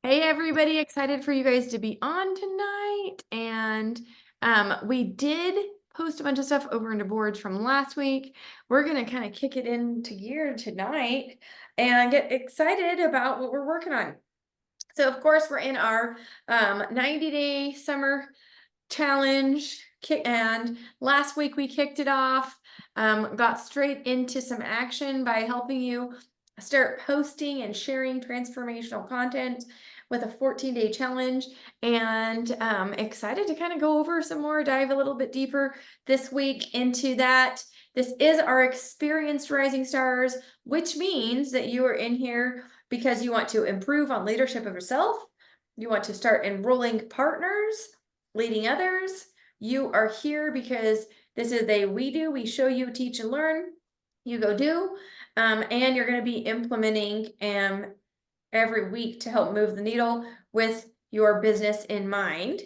Hey everybody, excited for you guys to be on tonight. And we did post a bunch of stuff over into boards from last week. We're gonna kind of kick it into gear tonight and get excited about what we're working on. So of course we're in our 90-day summer challenge and last week we kicked it off, got straight into some action by helping you start posting and sharing transformational content with a 14-day challenge, and excited to kind of go over some more, dive a little bit deeper this week into that. This is our experienced rising stars, which means that you are in here because you want to improve on leadership of yourself, you want to start enrolling partners, leading others. You are here because this is a we do, we show you, teach and learn, you go do, and you're going to be implementing every week to help move the needle with your business in mind.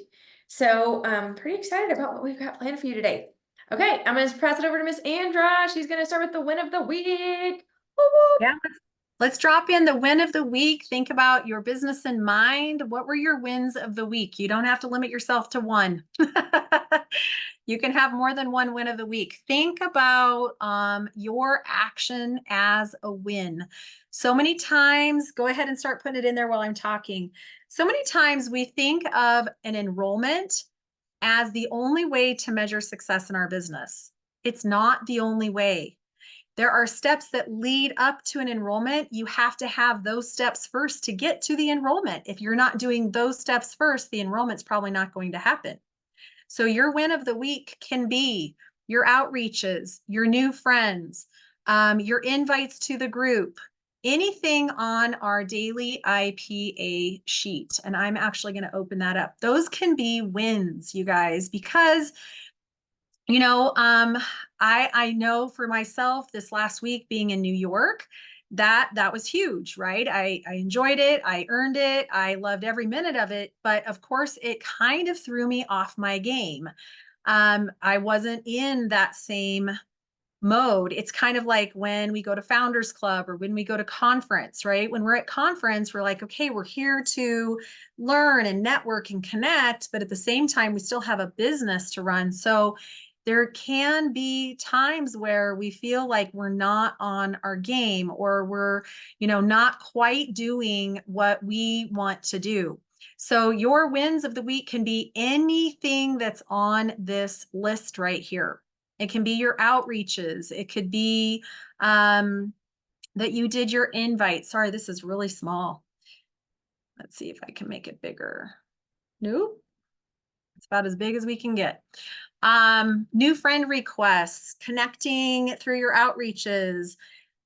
So I'm pretty excited about what we've got planned for you today. Okay, I'm going to pass it over to Miss Andra. She's going to start with the win of the week. Woo woo. Yeah, let's drop in the win of the week. Think about your business in mind. What were your wins of the week? You don't have to limit yourself to one. You can have more than one win of the week. Think about your action as a win. So many times, go ahead and start putting it in there while I'm talking. So many times we think of an enrollment as the only way to measure success in our business. It's not the only way. There are steps that lead up to an enrollment. You have to have those steps first to get to the enrollment. If you're not doing those steps first, the enrollment's probably not going to happen. So your win of the week can be your outreaches, your new friends, your invites to the group, anything on our daily IPA sheet. And I'm actually going to open that up. Those can be wins, you guys, because you know, I know for myself this last week being in New York, that was huge, right? I enjoyed it, I earned it, I loved every minute of it, but of course it kind of threw me off my game. I wasn't in that same mode. It's kind of like when we go to Founders Club or when we go to conference, right? When we're at conference, we're like, okay, we're here to learn and network and connect, but at the same time, we still have a business to run. So there can be times where we feel like we're not on our game or we're, not quite doing what we want to do. So your wins of the week can be anything that's on this list right here. It can be your outreaches. It could be that you did your invite. Sorry, this is really small. Let's see if I can make it bigger. Nope. It's about as big as we can get. New friend requests, connecting through your outreaches,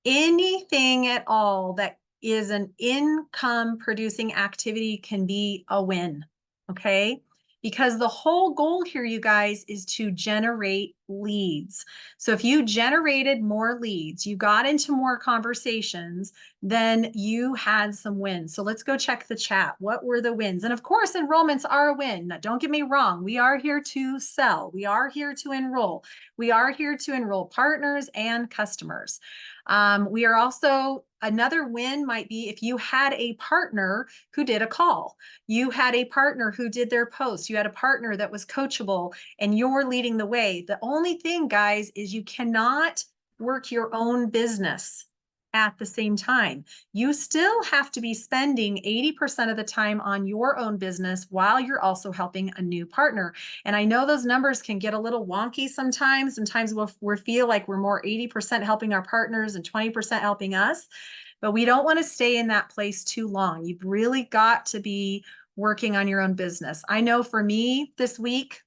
anything at all that is an income producing activity can be a win. Okay. Because the whole goal here, you guys, is to generate leads. So if you generated more leads, you got into more conversations, then you had some wins. So let's go check the chat. What were the wins? And of course, enrollments are a win. Now, don't get me wrong. We are here to sell. We are here to enroll. We are here to enroll partners and customers. We are also, another win might be if you had a partner who did a call, you had a partner who did their posts, you had a partner that was coachable, and you're leading the way. The only thing, guys, is you cannot work your own business at the same time. You still have to be spending 80% of the time on your own business while you're also helping a new partner. And I know those numbers can get a little wonky sometimes. Sometimes we feel like we're more 80% helping our partners and 20% helping us, but we don't want to stay in that place too long. You've really got to be working on your own business. I know for me this week,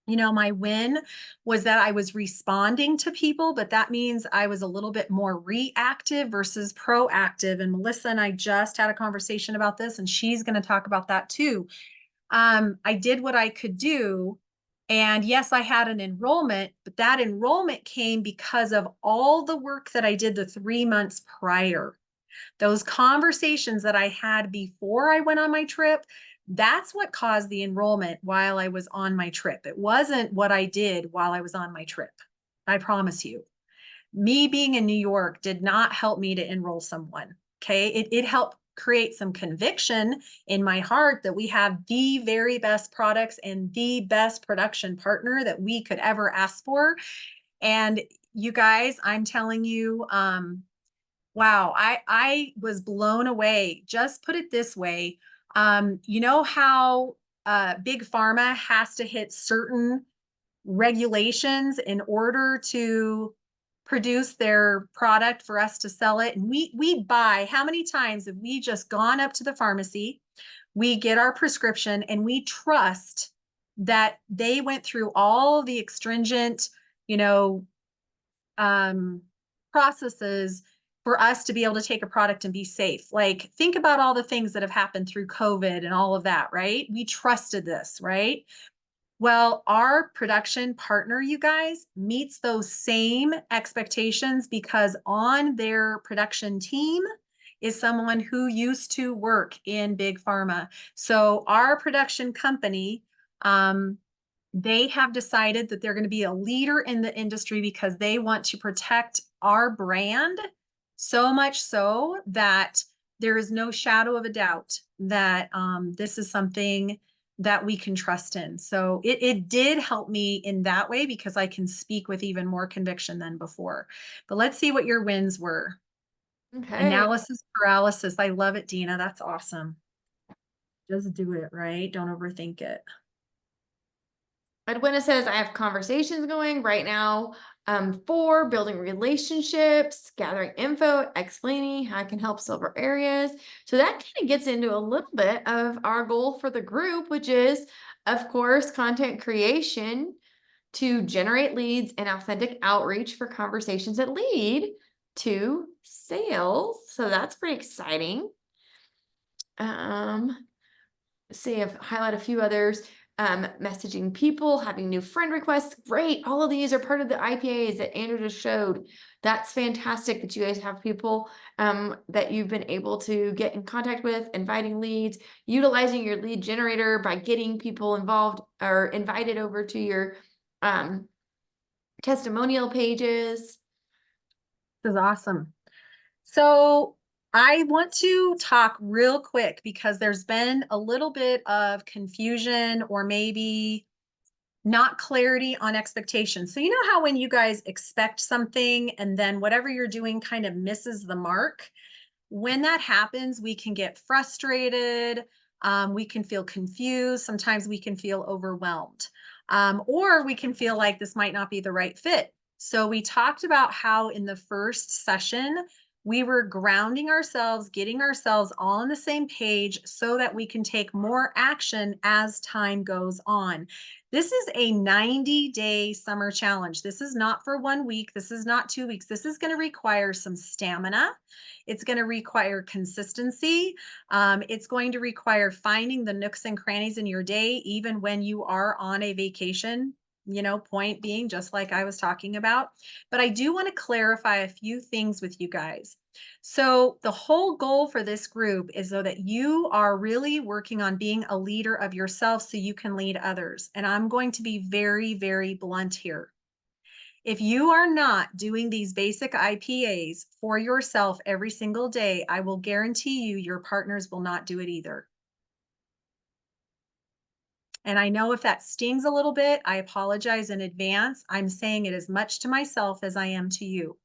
my win was that I was responding to people, but that means I was a little bit more reactive versus proactive. And Melissa and I just had a conversation about this, and she's going to talk about that too. I did what I could do. And yes, I had an enrollment, but that enrollment came because of all the work that I did the 3 months prior. Those conversations that I had before I went on my trip, that's what caused the enrollment while I was on my trip. It wasn't what I did while I was on my trip. I promise you. Me being in New York did not help me to enroll someone. Okay. It helped create some conviction in my heart that we have the very best products and the best production partner that we could ever ask for. And you guys, I'm telling you, wow, I was blown away. Just put it this way. You know how big pharma has to hit certain regulations in order to produce their product for us to sell it. And we buy, how many times have we just gone up to the pharmacy, we get our prescription, and we trust that they went through all the stringent, you know, um, processes for us to be able to take a product and be safe. Like, think about all the things that have happened through COVID and all of that, right? We trusted this, right? Well, our production partner, you guys, meets those same expectations because on their production team is someone who used to work in big pharma. So our production company, they have decided that they're going to be a leader in the industry because they want to protect our brand so much so that there is no shadow of a doubt that this is something that we can trust in. So it did help me in that way because I can speak with even more conviction than before. But let's see what your wins were. Okay. Analysis paralysis. I love it, Dina. That's awesome. Just do it, right? Don't overthink it. Edwina says, I have conversations going right now for building relationships, gathering info, explaining how I can help silver areas. So that kind of gets into a little bit of our goal for the group, which is, of course, content creation to generate leads and authentic outreach for conversations that lead to sales. So that's pretty exciting. See, I've highlighted a few others. Messaging people, having new friend requests. Great. All of these are part of the IPAs that Andrew just showed. That's fantastic that you guys have people that you've been able to get in contact with, inviting leads, utilizing your lead generator by getting people involved or invited over to your testimonial pages. This is awesome. So I want to talk real quick because there's been a little bit of confusion or maybe not clarity on expectations. So you know how when you guys expect something and then whatever you're doing kind of misses the mark? When that happens, we can get frustrated. We can feel confused. Sometimes we can feel overwhelmed. Or we can feel like this might not be the right fit. So we talked about how in the first session, we were grounding ourselves, getting ourselves all on the same page so that we can take more action as time goes on. This is a 90-day summer challenge. This is not for 1 week. This is not 2 weeks. This is going to require some stamina. It's going to require consistency. It's going to require finding the nooks and crannies in your day, even when you are on a vacation, you know, point being, just like I was talking about. But I do want to clarify a few things with you guys. So the whole goal for this group is so that you are really working on being a leader of yourself so you can lead others. And I'm going to be very, very blunt here. If you are not doing these basic IPAs for yourself every single day, I will guarantee you your partners will not do it either. And I know if that stings a little bit, I apologize in advance. I'm saying it as much to myself as I am to you.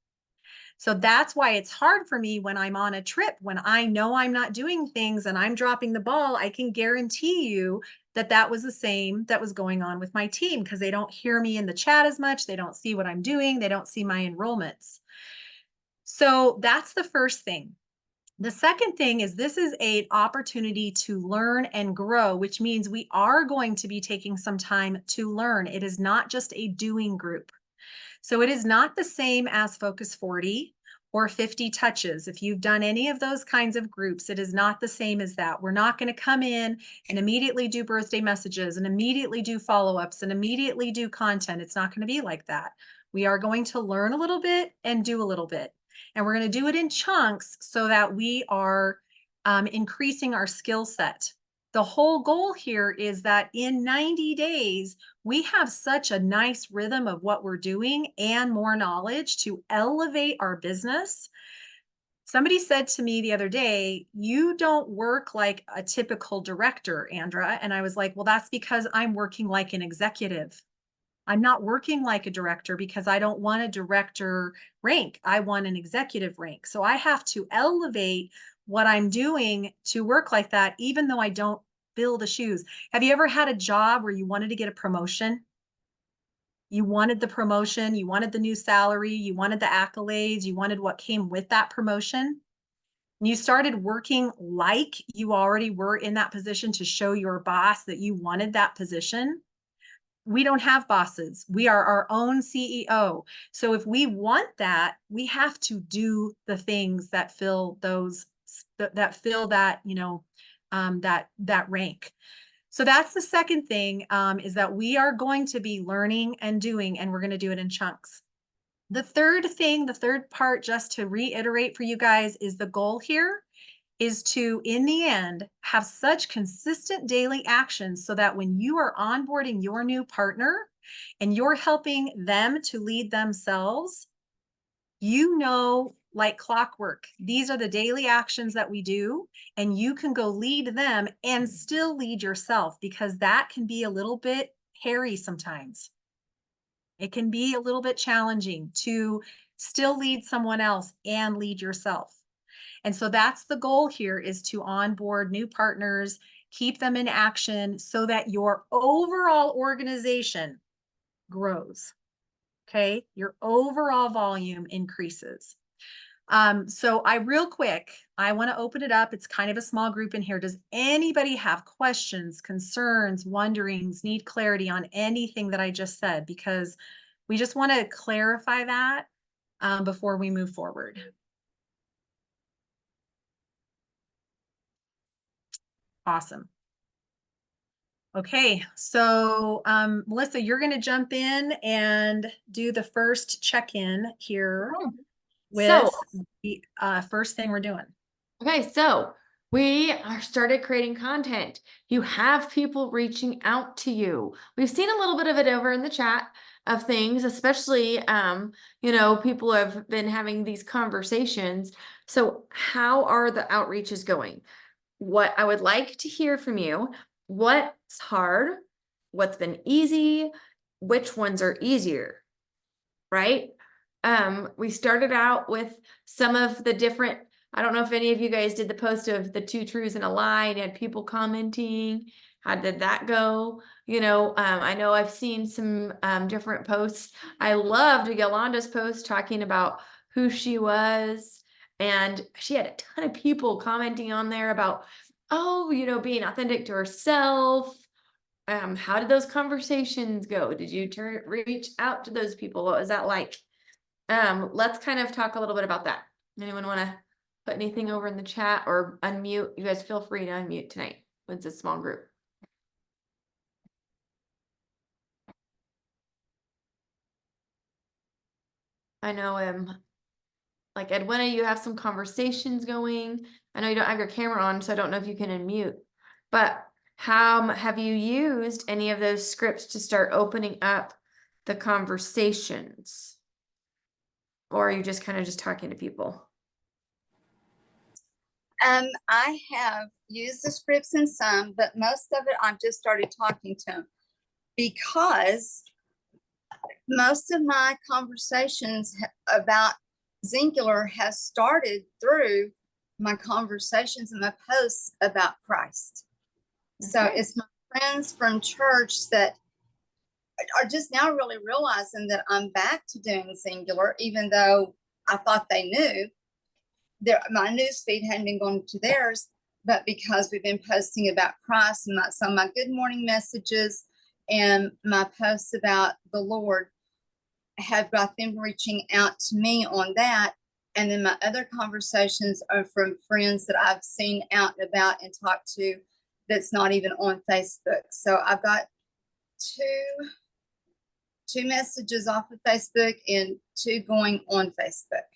So that's why it's hard for me when I'm on a trip, when I know I'm not doing things and I'm dropping the ball. I can guarantee you that that was the same that was going on with my team because they don't hear me in the chat as much. They don't see what I'm doing. They don't see my enrollments. So that's the first thing. The second thing is this is an opportunity to learn and grow, which means we are going to be taking some time to learn. It is not just a doing group. So it is not the same as Focus 40 or 50 touches. If you've done any of those kinds of groups, it is not the same as that. We're not going to come in and immediately do birthday messages and immediately do follow-ups and immediately do content. It's not going to be like that. We are going to learn a little bit and do a little bit. And we're going to do it in chunks so that we are increasing our skill set. The whole goal here is that in 90 days, we have such a nice rhythm of what we're doing and more knowledge to elevate our business Somebody said to me the other day, you don't work like a typical director, Andra. And I was like, well, that's because I'm working like an executive. I'm not working like a director because I don't want a director rank. I want an executive rank. So I have to elevate what I'm doing to work like that, even though I don't fill the shoes. Have you ever had a job where you wanted to get a promotion? You wanted the promotion, you wanted the new salary, you wanted the accolades, you wanted what came with that promotion. And you started working like you already were in that position to show your boss that you wanted that position. We don't have bosses. We are our own CEO. So if we want that, we have to do the things that fill those that fill that, that rank. So that's the second thing, is that we are going to be learning and doing, and we're going to do it in chunks. The third thing, the third part, just to reiterate for you guys, is the goal here is to, in the end, have such consistent daily actions so that when you are onboarding your new partner and you're helping them to lead themselves, like clockwork, these are the daily actions that we do, and you can go lead them and still lead yourself, because that can be a little bit hairy sometimes. It can be a little bit challenging to still lead someone else and lead yourself. And so that's the goal here, is to onboard new partners, keep them in action so that your overall organization grows. Okay. Your overall volume increases. So I want to open it up. It's kind of a small group in here. Does anybody have questions, concerns, wonderings, need clarity on anything that I just said? Because we just want to clarify that before we move forward. Awesome. Okay, so Melissa, you're going to jump in and do the first check-in here with the first thing we're doing. Okay, so we are started creating content. You have people reaching out to you. We've seen a little bit of it over in the chat of things, especially, people have been having these conversations. So how are the outreaches going? What I would like to hear from you, what's hard, what's been easy, which ones are easier, right? We started out with some of the different, I don't know if any of you guys did the post of the 2 truths and a lie and had people commenting. How did that go? I know I've seen some different posts. I loved Yolanda's post talking about who she was, and she had a ton of people commenting on there about, being authentic to herself. How did those conversations go? Did you reach out to those people? What was that like? Let's kind of talk a little bit about that. Anyone want to put anything over in the chat or unmute? You guys feel free to unmute tonight. It's a small group. I know, like Edwina, you have some conversations going. I know you don't have your camera on, so I don't know if you can unmute, but how have you used any of those scripts to start opening up the conversations? Or are you just kind of just talking to people? I have used the scripts in some, but most of it I've just started talking to them, because most of my conversations about Singular has started through my conversations and my posts about Christ. Okay. So it's my friends from church that are just now really realizing that I'm back to doing Singular, even though I thought they knew. My newsfeed hadn't been going to theirs, but because we've been posting about Christ and some of my good morning messages and my posts about the Lord have got them reaching out to me on that. And then my other conversations are from friends that I've seen out and about and talked to that's not even on Facebook. So I've got two messages off of Facebook and 2 going on Facebook.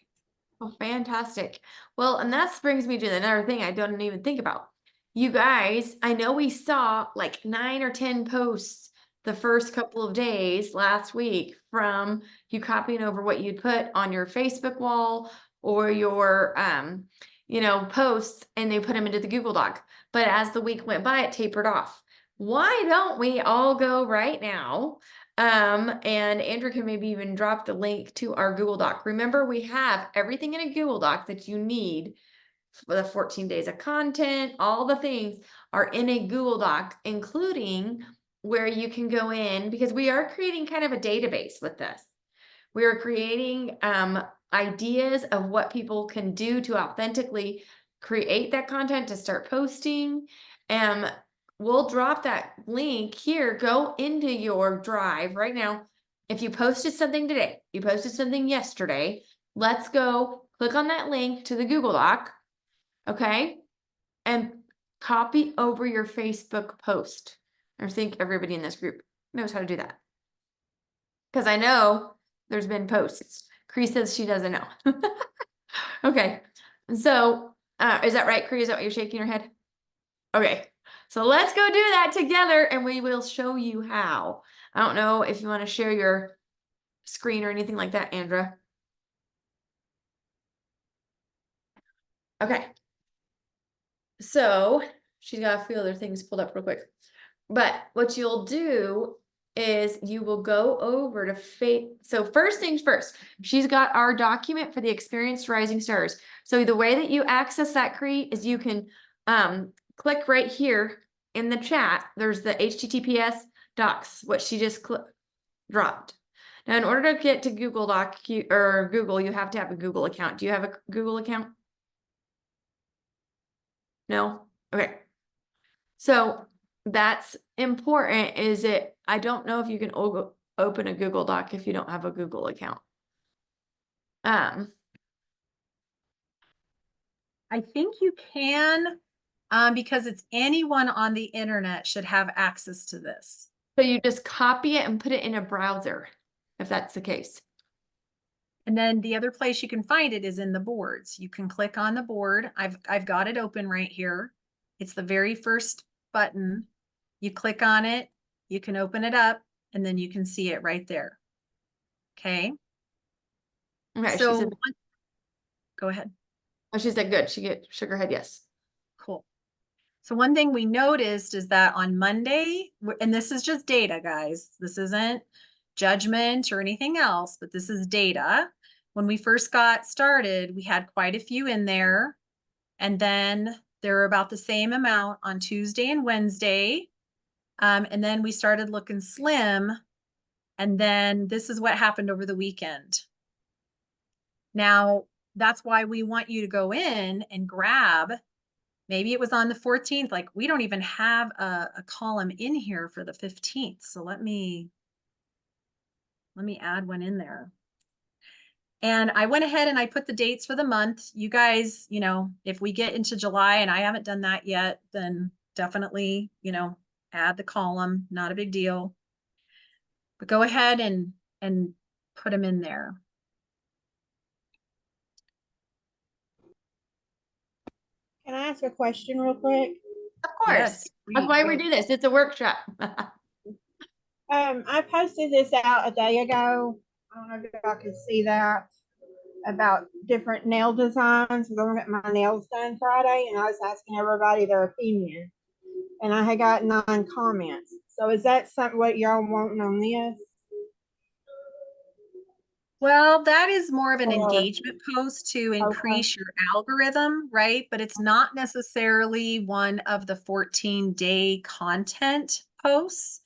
Oh, fantastic. Well, and that brings me to another thing I don't even think about. You guys, I know we saw like 9 or 10 posts the first couple of days last week from you copying over what you'd put on your Facebook wall or your, you know, posts, and they put them into the Google Doc. But as the week went by, it tapered off. Why don't we all go right now? And Andrew can maybe even drop the link to our Google Doc. Remember, we have everything in a Google Doc that you need for the 14 days of content. All the things are in a Google Doc, including where you can go in, because we are creating kind of a database with this. We are creating ideas of what people can do to authentically create that content to start posting. We'll drop that link here. Go into your drive right now. If you posted something today, you posted something yesterday, let's go click on that link to the Google Doc, okay? And copy over your Facebook post. I think everybody in this group knows how to do that. Because I know there's been posts. Cree says she doesn't know. Okay, so is that right, Cree? Is that what you're shaking your head? Okay, so let's go do that together and we will show you how. I don't know if you want to share your screen or anything like that, Andra. Okay. So she's got a few other things pulled up real quick. But what you'll do is you will go over to So first things first, she's got our document for the Experienced Rising Stars. So the way that you access that, Cree, is you can click right here in the chat. There's the HTTPS docs, what she just dropped. Now, in order to get to Google Doc or Google, you have to have a Google account. Do you have a Google account? No? Okay. So that's important. I don't know if you can open a Google Doc if you don't have a Google account. I think you can, because it's anyone on the internet should have access to this. So you just copy it and put it in a browser, if that's the case. And then the other place you can find it is in the boards. You can click on the board. I've got it open right here. It's the very first button. You click on it, you can open it up, and then you can see it right there. Okay. Okay. So She said, go ahead. oh, she said good. She shook her head yes. Cool. So one thing we noticed is that on Monday, and this is just data, guys. This isn't judgment or anything else, but this is data. When we first got started, we had quite a few in there. And then there were about the same amount on Tuesday and Wednesday. And then we started looking slim. And then this is what happened over the weekend. Now, that's why we want you to go in and grab. Maybe it was on the 14th. Like, we don't even have a column in here for the 15th. So let me add one in there. And I went ahead and I put the dates for the month. You guys, you know, if we get into July and I haven't done that yet, then definitely, you know, add the column, not a big deal. But go ahead and put them in there. Can I ask a question real quick? Of course. Yes, That's why we do this. It's a workshop. I posted this out a day ago. I don't know if y'all can see that, about different nail designs. I'm going to get my nails done Friday, and I was asking everybody their opinion. And I had got 9 comments. So is that something what y'all wanting on this? Well, that is more of an Or- engagement post to increase your algorithm, right? But it's not necessarily one of the 14-day content posts.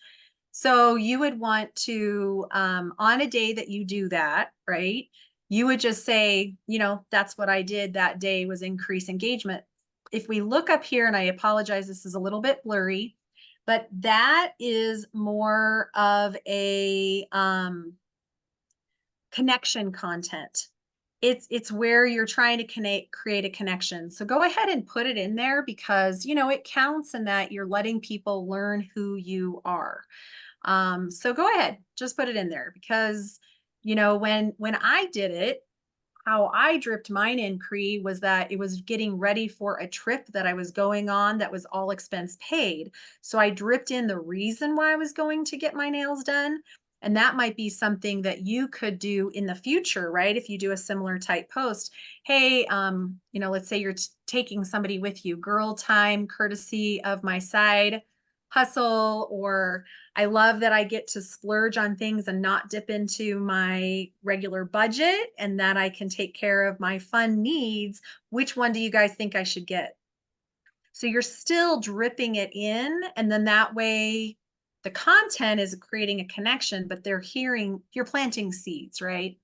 So you would want to, on a day that you do that, right? You would just say, you know, that's what I did that day was increase engagement. If we look up here, and I apologize, this is a little bit blurry, but that is more of a, connection content. It's where you're trying to create a connection. So go ahead and put it in there, because, you know, it counts in that you're letting people learn who you are. So go ahead, just put it in there, because, you know, when I did it, how I dripped mine in, Cree, was that it was getting ready for a trip that I was going on that was all expense paid. So I dripped in the reason why I was going to get my nails done. And that might be something that you could do in the future, right? If you do a similar type post, hey, you know, let's say you're taking somebody with you, girl time, courtesy of my side hustle, or I love that I get to splurge on things and not dip into my regular budget and that I can take care of my fun needs. Which one do you guys think I should get? So you're still dripping it in, and then that way the content is creating a connection, but they're hearing, you're planting seeds, right?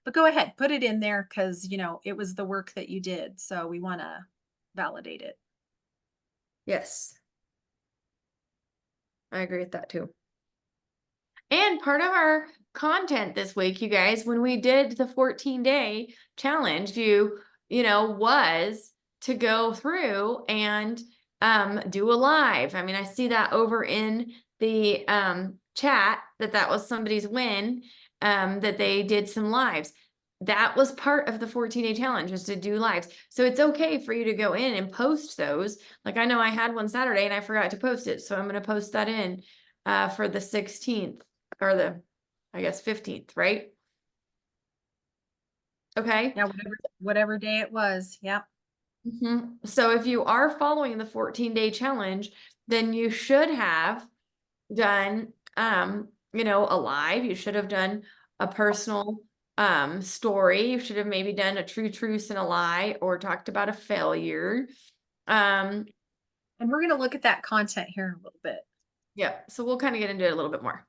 But go ahead, put it in there because, you know, it was the work that you did. So we want to validate it. Yes. I agree with that too. And part of our content this week, you guys, when we did the 14-day challenge, you know, was to go through and do a live. I mean, I see that over in the chat that was somebody's win, that they did some lives. That was part of the 14-day challenge, was to do lives. So it's okay for you to go in and post those. Like, I know I had one Saturday and I forgot to post it, so I'm going to post that in for the 16th or the, I guess, 15th, right? Okay. Yeah, whatever day it was. Yep. So if you are following the 14-day challenge, then you should have done, you know, a live. You should have done a personal story. You should have maybe done a true truth and a lie, or talked about a failure. And we're going to look at that content here in a little bit. Yeah. So we'll kind of get into it a little bit more.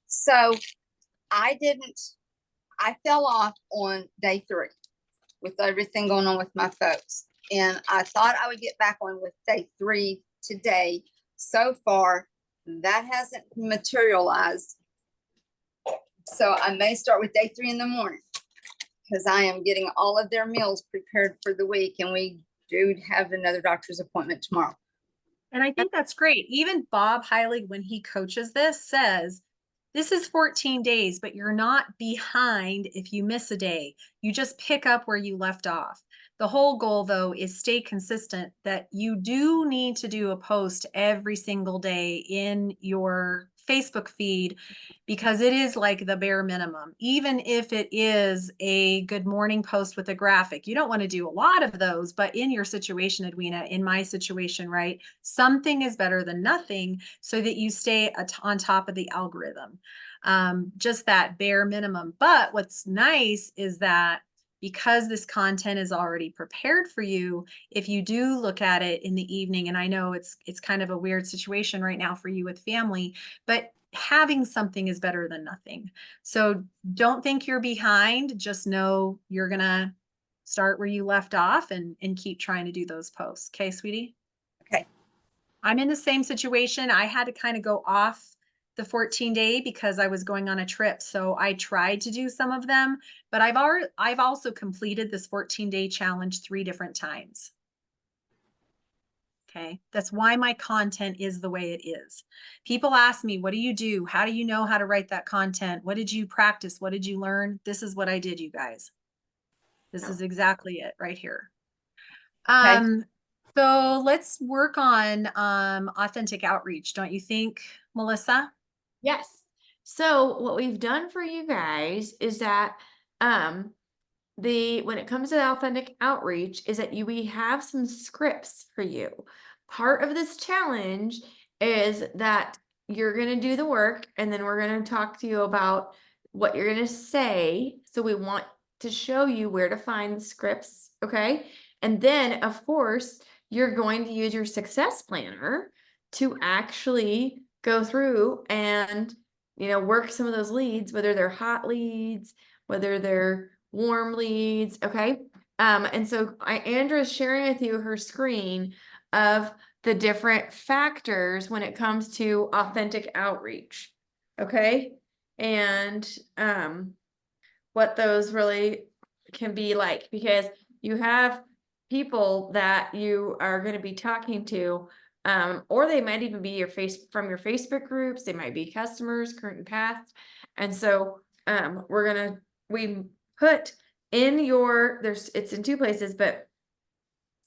So I fell off on day 3 with everything going on with my folks. And I thought I would get back on with day 3 today. So far, that hasn't materialized. So I may start with day 3 in the morning, because I am getting all of their meals prepared for the week. And we do have another doctor's appointment tomorrow. And I think that's great. Even Bob Heilig, when he coaches this, says, this is 14 days, but you're not behind if you miss a day. You just pick up where you left off. The whole goal, though, is stay consistent, that you do need to do a post every single day in your Facebook feed, because it is like the bare minimum. Even if it is a good morning post with a graphic, you don't want to do a lot of those, but in your situation, Edwina, in my situation, right, something is better than nothing, so that you stay on top of the algorithm. Just that bare minimum. But what's nice is that because this content is already prepared for you, if you do look at it in the evening, and I know it's kind of a weird situation right now for you with family, but having something is better than nothing. So don't think you're behind. Just know you're going to start where you left off and keep trying to do those posts. Okay, sweetie? Okay. I'm in the same situation. I had to kind of go off the 14-day because I was going on a trip. So I tried to do some of them, but I've also completed this 14-day challenge 3 different times. Okay. That's why my content is the way it is. People ask me, what do you do? How do you know how to write that content? What did you practice? What did you learn? This is what I did, you guys. This is exactly it right here. Okay. So let's work on authentic outreach, don't you think, Melissa? Yes. So what we've done for you guys is that when it comes to the authentic outreach, is that we have some scripts for you. Part of this challenge is that you're going to do the work, and then we're going to talk to you about what you're going to say. So we want to show you where to find the scripts. Okay. And then of course, you're going to use your success planner to actually go through and, you know, work some of those leads, whether they're hot leads, whether they're warm leads. Okay. And so Andra's sharing with you her screen of the different factors when it comes to authentic outreach. Okay. And what those really can be like, because you have people that you are going to be talking to, or they might even be from your Facebook groups. They might be customers, current and past. And so we put in it's in 2 places, but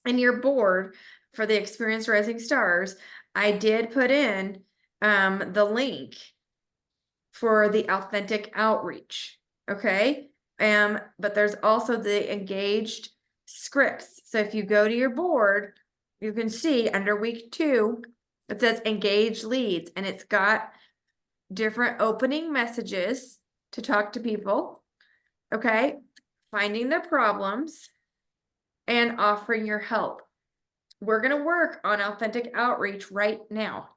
in your board for the Experienced Rising Stars, I did put in the link for the authentic outreach. Okay. But there's also the engaged scripts. So if you go to your board, you can see under week 2, it says engaged leads, and it's got different opening messages to talk to people. Okay. Finding their problems and offering your help. We're going to work on authentic outreach right now.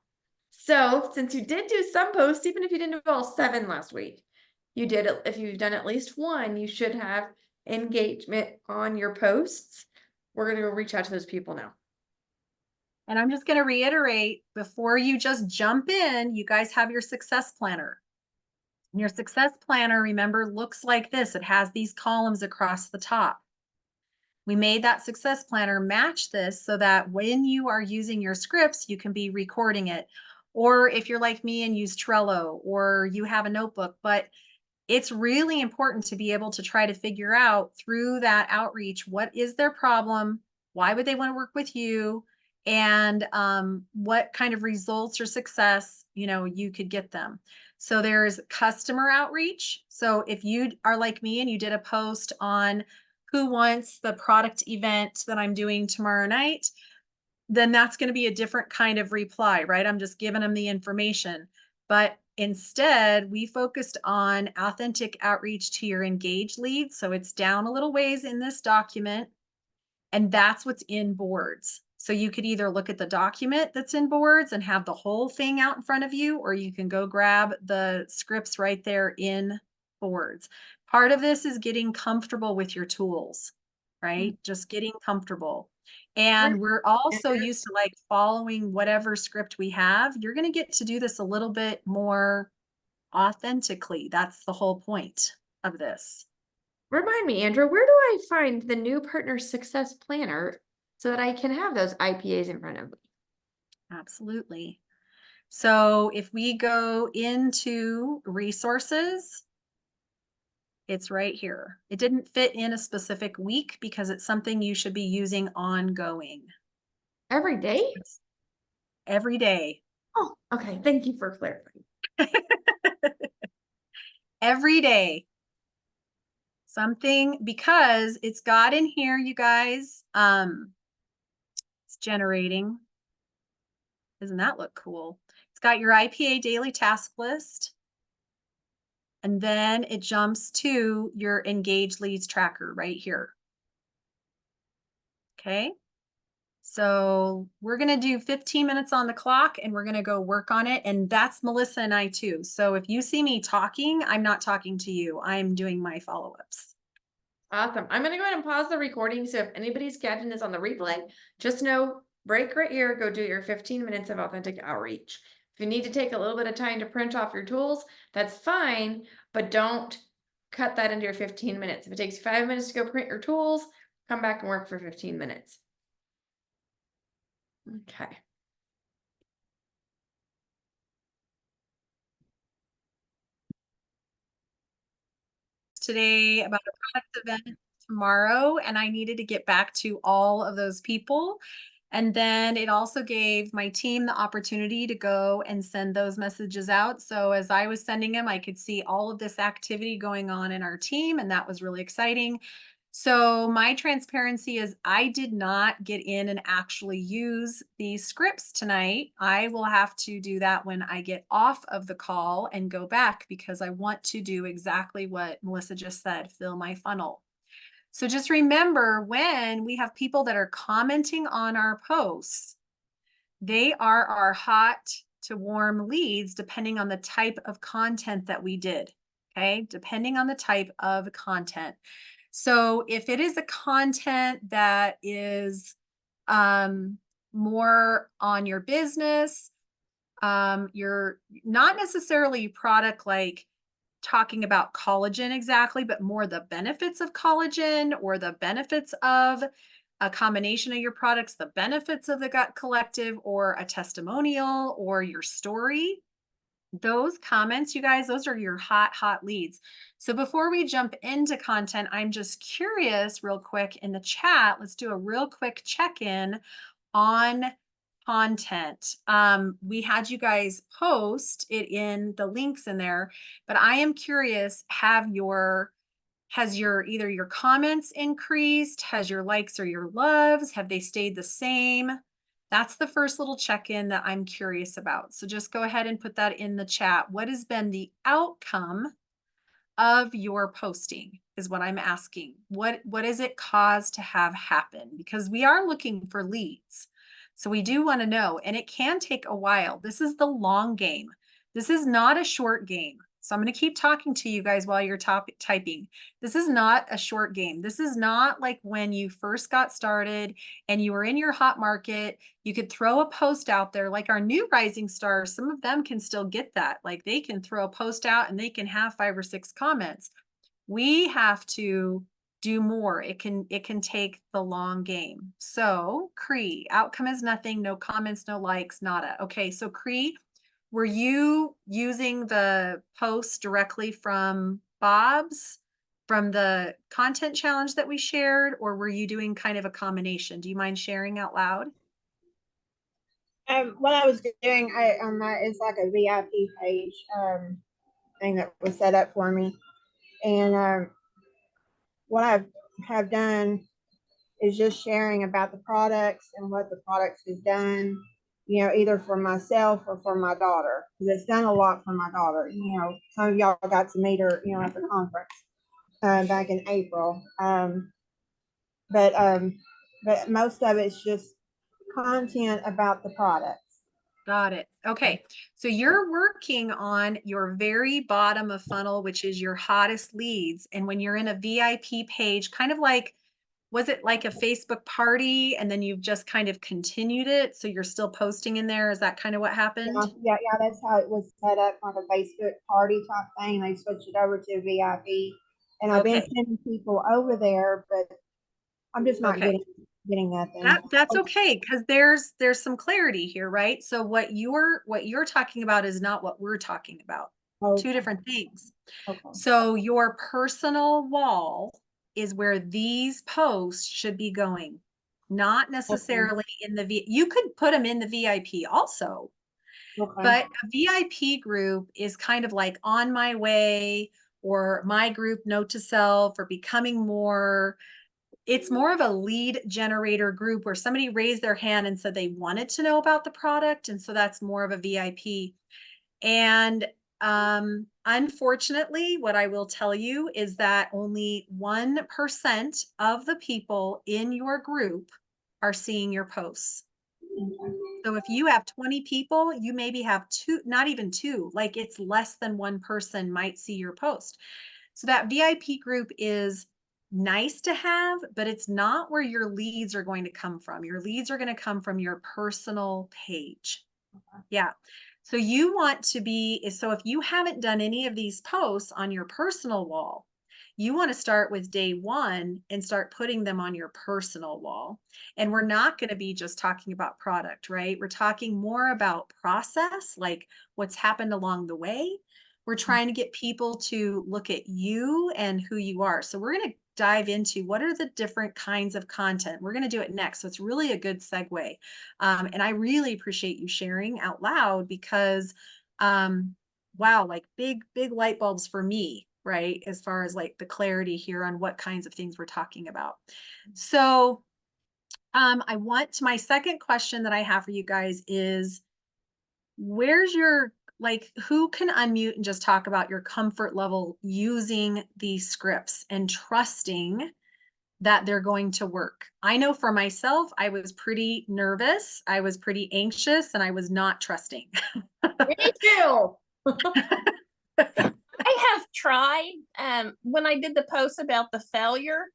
So since you did do some posts, even if you didn't do all 7 last week, you did it. If you've done at least 1, you should have engagement on your posts. We're going to go reach out to those people now. And I'm just going to reiterate, before you just jump in, you guys have your success planner. And your success planner, remember, looks like this. It has these columns across the top. We made that success planner match this so that when you are using your scripts, you can be recording it. Or if you're like me and use Trello, or you have a notebook, but it's really important to be able to try to figure out through that outreach, what is their problem? Why would they want to work with you? And what kind of results or success, you could get them. So there's customer outreach. So if you are like me and you did a post on who wants the product event that I'm doing tomorrow night, then that's going to be a different kind of reply, right? I'm just giving them the information. But instead, we focused on authentic outreach to your engaged leads. So it's down a little ways in this document, and that's what's in boards. So you could either look at the document that's in boards and have the whole thing out in front of you, or you can go grab the scripts right there in boards. Part of this is getting comfortable with your tools, right? Just getting comfortable. And we're also used to like following whatever script we have. You're going to get to do this a little bit more authentically. That's the whole point of this. Remind me, Andrew, where do I find the new partner success planner so that I can have those IPAs in front of me? Absolutely. So if we go into resources, it's right here. It didn't fit in a specific week because it's something you should be using ongoing. Every day? It's every day. Oh, okay. Thank you for clarifying. Every day. Something, because it's got in here, you guys, it's generating. Doesn't that look cool? It's got your IPA daily task list. And then it jumps to your engaged leads tracker right here. Okay. So we're going to do 15 minutes on the clock and we're going to go work on it. And that's Melissa and I too. So if you see me talking, I'm not talking to you. I'm doing my follow-ups. Awesome. I'm going to go ahead and pause the recording. So if anybody's catching this on the replay, just know, break right here, go do your 15 minutes of authentic outreach. If you need to take a little bit of time to print off your tools, that's fine, but don't cut that into your 15 minutes. If it takes 5 minutes to go print your tools, come back and work for 15 minutes. Okay. Today about a product event tomorrow, and I needed to get back to all of those people. And then it also gave my team the opportunity to go and send those messages out. So as I was sending them, I could see all of this activity going on in our team, and that was really exciting. So my transparency is I did not get in and actually use these scripts tonight. I will have to do that when I get off of the call and go back because I want to do exactly what Melissa just said, fill my funnel. So just remember, when we have people that are commenting on our posts, they are our hot to warm leads depending on the type of content that we did. Okay, depending on the type of content. So if it is a content that is more on your business, you're not necessarily product like talking about collagen exactly, but more the benefits of collagen or the benefits of a combination of your products, the benefits of the Gut Collective or a testimonial or your story. Those comments, you guys, those are your hot leads. So before we jump into content, I'm just curious real quick in the chat, let's do a real quick check-in on content. We had you guys post it in the links in there, but I am curious, has your either your comments increased? Has your likes or your loves, have they stayed the same? That's the first little check-in that I'm curious about. So just go ahead and put that in the chat. What has been the outcome of your posting is what I'm asking. What is it caused to have happen? Because we are looking for leads. So we do want to know, and it can take a while. This is the long game. This is not a short game. So I'm going to keep talking to you guys while you're typing. This is not a short game. This is not like when you first got started and you were in your hot market, you could throw a post out there like our new rising stars. Some of them can still get that. Like they can throw a post out and they can have 5 or 6 comments. We have to do more. It can take the long game. So Cree, outcome is nothing, no comments, no likes, nada. Okay, so Cree, were you using the post directly from Bob's, from the content challenge that we shared, or were you doing kind of a combination? Do you mind sharing out loud? What I was doing, it's like a VIP page thing that was set up for me, and what I have done is just sharing about the products and what the products has done, either for myself or for my daughter. Because it's done a lot for my daughter. Some of y'all got to meet her, at the conference back in April. But most of it's just content about the products. Got it. Okay. So you're working on your very bottom of funnel, which is your hottest leads. And when you're in a VIP page, kind of like, was it like a Facebook party and then you've just kind of continued it? So you're still posting in there. Is that kind of what happened? Yeah, that's how it was set up, like a Facebook party type thing. They switched it over to VIP, and I've been sending people over there, but I'm just not getting nothing. That's okay, because there's some clarity here, right? So what you're talking about is not what we're talking about. Okay. 2 different things. Okay. So your personal wall is where these posts should be going, not necessarily in the you could put them in the VIP also. Okay. But a VIP group is kind of like on my way, or my group, note to self, or becoming more. It's more of a lead generator group where somebody raised their hand and said they wanted to know about the product. And so that's more of a VIP. And unfortunately, what I will tell you is that only 1% of the people in your group are seeing your posts. Okay. So if you have 20 people, you maybe have 2, not even 2, like it's less than 1 person might see your post. So that VIP group is nice to have, but it's not where your leads are going to come from. Your leads are going to come from your personal page. Okay. Yeah. So you want to be, so if you haven't done any of these posts on your personal wall, you want to start with day 1 and start putting them on your personal wall. And we're not going to be just talking about product, right? We're talking more about process, like what's happened along the way. We're trying to get people to look at you and who you are. So we're going to dive into what are the different kinds of content. We're going to do it next. So it's really a good segue. And I really appreciate you sharing out loud because, wow, like big light bulbs for me, right? As far as like the clarity here on what kinds of things we're talking about. So my second question that I have for you guys is, where's your, like, who can unmute and just talk about your comfort level using these scripts and trusting that they're going to work? I know for myself, I was pretty nervous, I was pretty anxious, and I was not trusting. Me too. I have tried, when I did the post about the failure,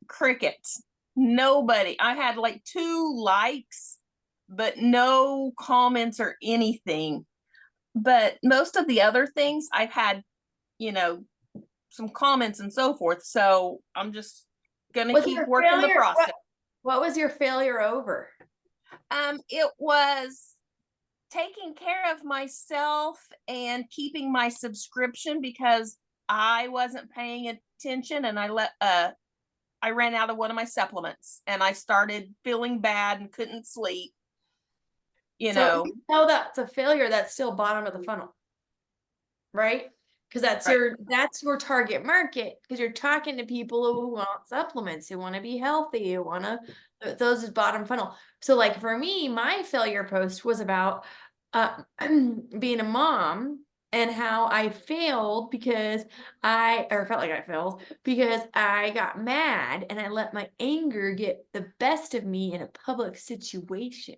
crickets. Nobody. I had like 2 likes, but no comments or anything. But most of the other things I've had, some comments and so forth. So I'm just gonna keep working the process. What was your failure over? It was taking care of myself and keeping my subscription because I wasn't paying attention, and I ran out of one of my supplements and I started feeling bad and couldn't sleep. you So know. if you know that's a failure, that's still bottom of the funnel, right? Because Right. that's your target market. Because you're talking to people who want supplements, who want to be healthy, who want to. Those is bottom funnel. So like for me, my failure post was about being a mom and how I failed because or felt like I failed because I got mad and I let my anger get the best of me in a public situation.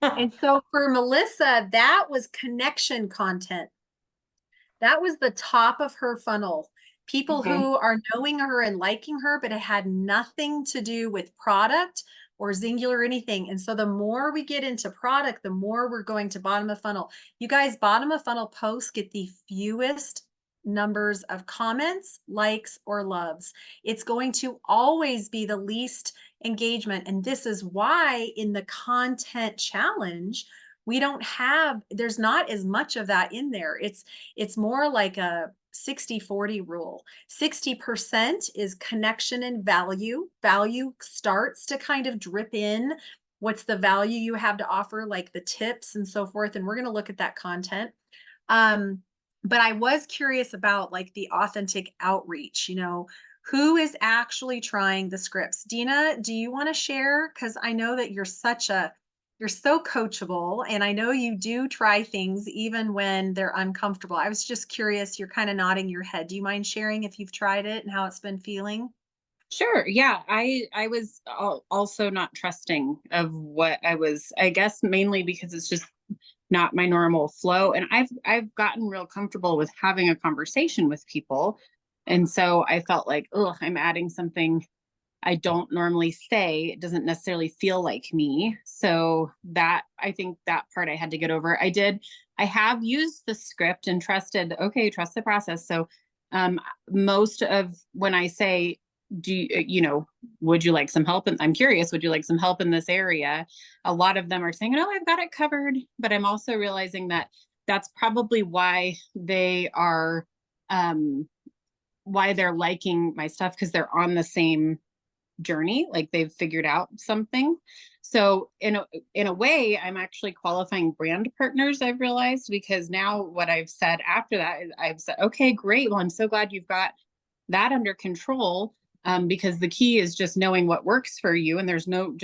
And so for Melissa, that was connection content. That was the top of her funnel. People Okay. who are knowing her and liking her, but it had nothing to do with product or Zingular or anything. And so the more we get into product, the more we're going to bottom of funnel. You guys, bottom of funnel posts get the fewest numbers of comments, likes, or loves. It's going to always be the least engagement. And this is why in the content challenge, we don't have, there's not as much of that in there. It's more like a 60-40 rule. 60% is connection and value. Value starts to kind of drip in. What's the value you have to offer, like the tips and so forth. And we're going to look at that content. But I was curious about like the authentic outreach, who is actually trying the scripts? Dina, do you want to share? Because I know that you're so coachable, and I know you do try things even when they're uncomfortable. I was just curious, you're kind of nodding your head. Do you mind sharing if you've tried it and how it's been feeling? Sure. Yeah. I was also not trusting of what I guess mainly because it's just not my normal flow. And I've gotten real comfortable with having a conversation with people. And so I felt like, oh, I'm adding something I don't normally say. It doesn't necessarily feel like me. So that, I think that part I had to get over. I have used the script and trust the process. So most of when I say, would you like some help? And I'm curious, would you like some help in this area? A lot of them are saying, no, I've got it covered. But I'm also realizing that that's probably why why they're liking my stuff, because they're on the same journey, like they've figured out something. So in a way, I'm actually qualifying brand partners, I've realized, because now what I've said after that is I've said, okay, great. Well, I'm so glad you've got that under control. Because the key is just knowing what works for you. And there's not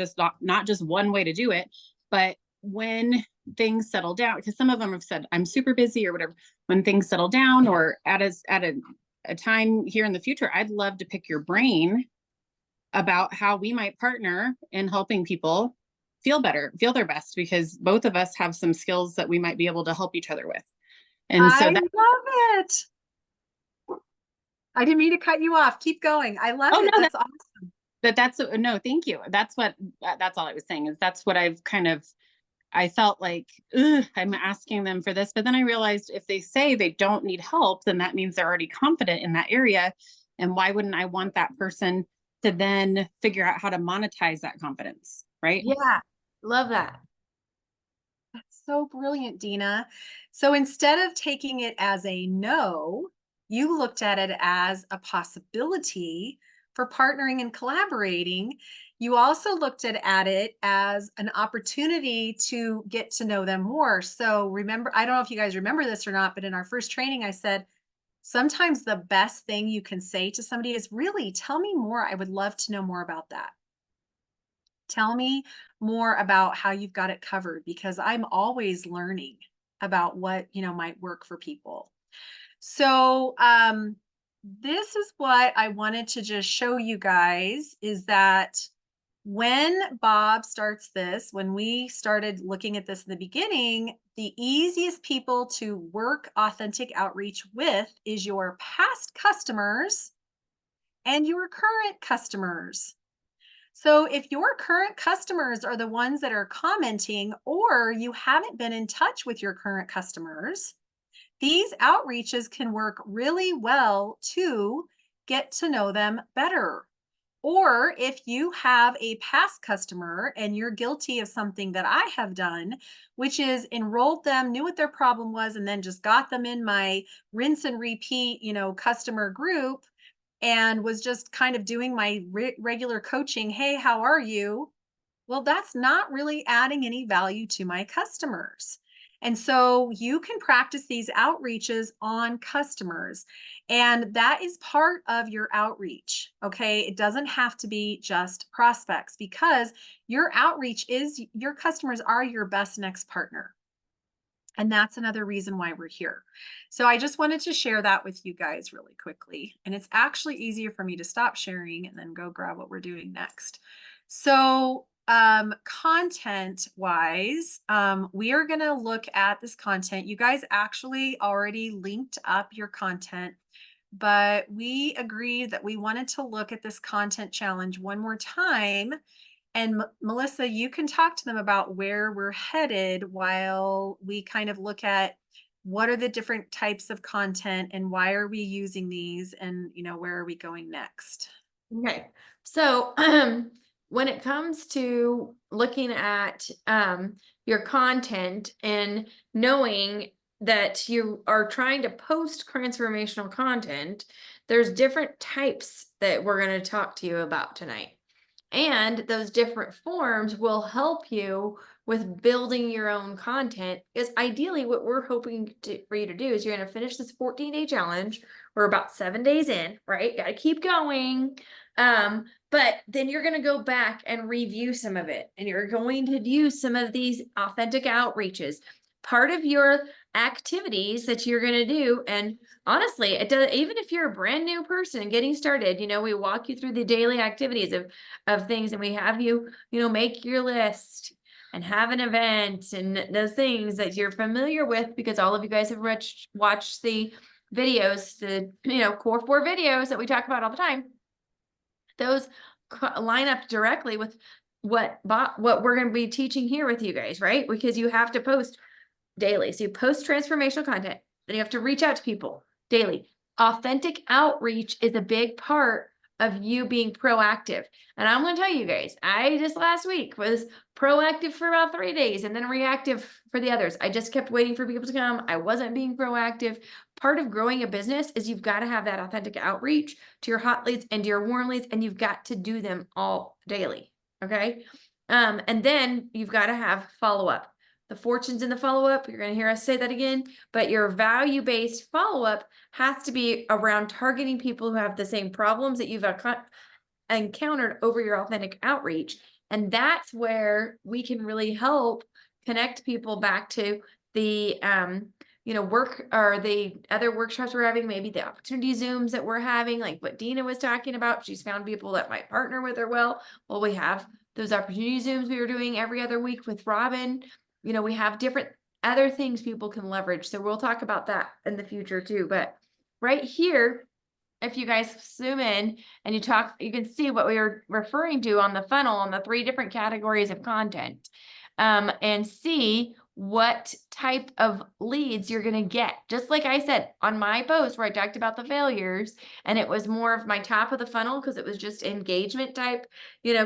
just one way to do it. But when things settle down, because some of them have said, I'm super busy or whatever, when things settle down or at a time here in the future, I'd love to pick your brain about how we might partner in helping people feel better, feel their best, because both of us have some skills that we might be able to help each other with. And so I love it. I didn't mean to cut you off. Keep going. I love it. no, That's awesome. no, thank you. That's all I was saying is that's what I felt like, I'm asking them for this, but then I realized if they say they don't need help, then that means they're already confident in that area. And why wouldn't I want that person to then figure out how to monetize that confidence, right? Yeah, love that. That's so brilliant, Dina. So instead of taking it as a no, you looked at it as a possibility for partnering and collaborating. You also looked at it as an opportunity to get to know them more. So remember, I don't know if you guys remember this or not, but in our first training, I said, sometimes the best thing you can say to somebody is, really, tell me more. I would love to know more about that. Tell me more about how you've got it covered, because I'm always learning about what, might work for people. So, this is what I wanted to just show you guys, is that when Bob starts this, when we started looking at this in the beginning, the easiest people to work authentic outreach with is your past customers and your current customers. So if your current customers are the ones that are commenting, or you haven't been in touch with your current customers, these outreaches can work really well to get to know them better. Or if you have a past customer and you're guilty of something that I have done, which is enrolled them, knew what their problem was, and then just got them in my rinse and repeat, customer group, and was just kind of doing my regular coaching. Hey, how are you? well, that's not really adding any value to my customers. And so you can practice these outreaches on customers, and that is part of your outreach. Okay. It doesn't have to be just prospects, because your outreach is your customers are your best next partner. And that's another reason why we're here. So I just wanted to share that with you guys really quickly. And it's actually easier for me to stop sharing and then go grab what we're doing next. So content wise, we are going to look at this content. You guys actually already linked up your content, but we agreed that we wanted to look at this content challenge one more time. And Melissa, you can talk to them about where we're headed while we kind of look at what are the different types of content and why are we using these, and where are we going next? Okay. So when it comes to looking at your content and knowing that you are trying to post transformational content, there's different types that we're going to talk to you about tonight. And those different forms will help you with building your own content. Because ideally, what we're hoping for you to do is you're going to finish this 14-day challenge. We're about 7 days in, right? Got to keep going. But then you're going to go back and review some of it. And you're going to use some of these authentic outreaches. Part of your activities that you're going to do, and honestly, it does, even if you're a brand new person getting started, we walk you through the daily activities of things, and we have you, make your list and have an event and those things that you're familiar with, because all of you guys have watched the videos, the, core 4 videos that we talk about all the time. Those line up directly with what we're going to be teaching here with you guys, right? Because you have to post daily. So you post transformational content, then you have to reach out to people daily. Authentic outreach is a big part of you being proactive. And I'm going to tell you guys, I just last week was proactive for about 3 days and then reactive for the others. I just kept waiting for people to come. I wasn't being proactive. Part of growing a business is you've got to have that authentic outreach to your hot leads and to your warm leads, and you've got to do them all daily. Okay. And then you've got to have follow-up. The fortunes in the follow-up, you're going to hear us say that again, but your value-based follow-up has to be around targeting people who have the same problems that you've encountered over your authentic outreach. And that's where we can really help connect people back to the, work or the other workshops we're having, maybe the opportunity Zooms that we're having, like what Dina was talking about. She's found people that might partner with her well. Well, we have those opportunity Zooms we were doing every other week with Robin. We have different other things people can leverage. So we'll talk about that in the future too. But right here, if you guys zoom in and you can see what we were referring to on the funnel on the 3 different categories of content, and see what type of leads you're going to get. Just like I said on my post where I talked about the failures, and it was more of my top of the funnel because it was just engagement type,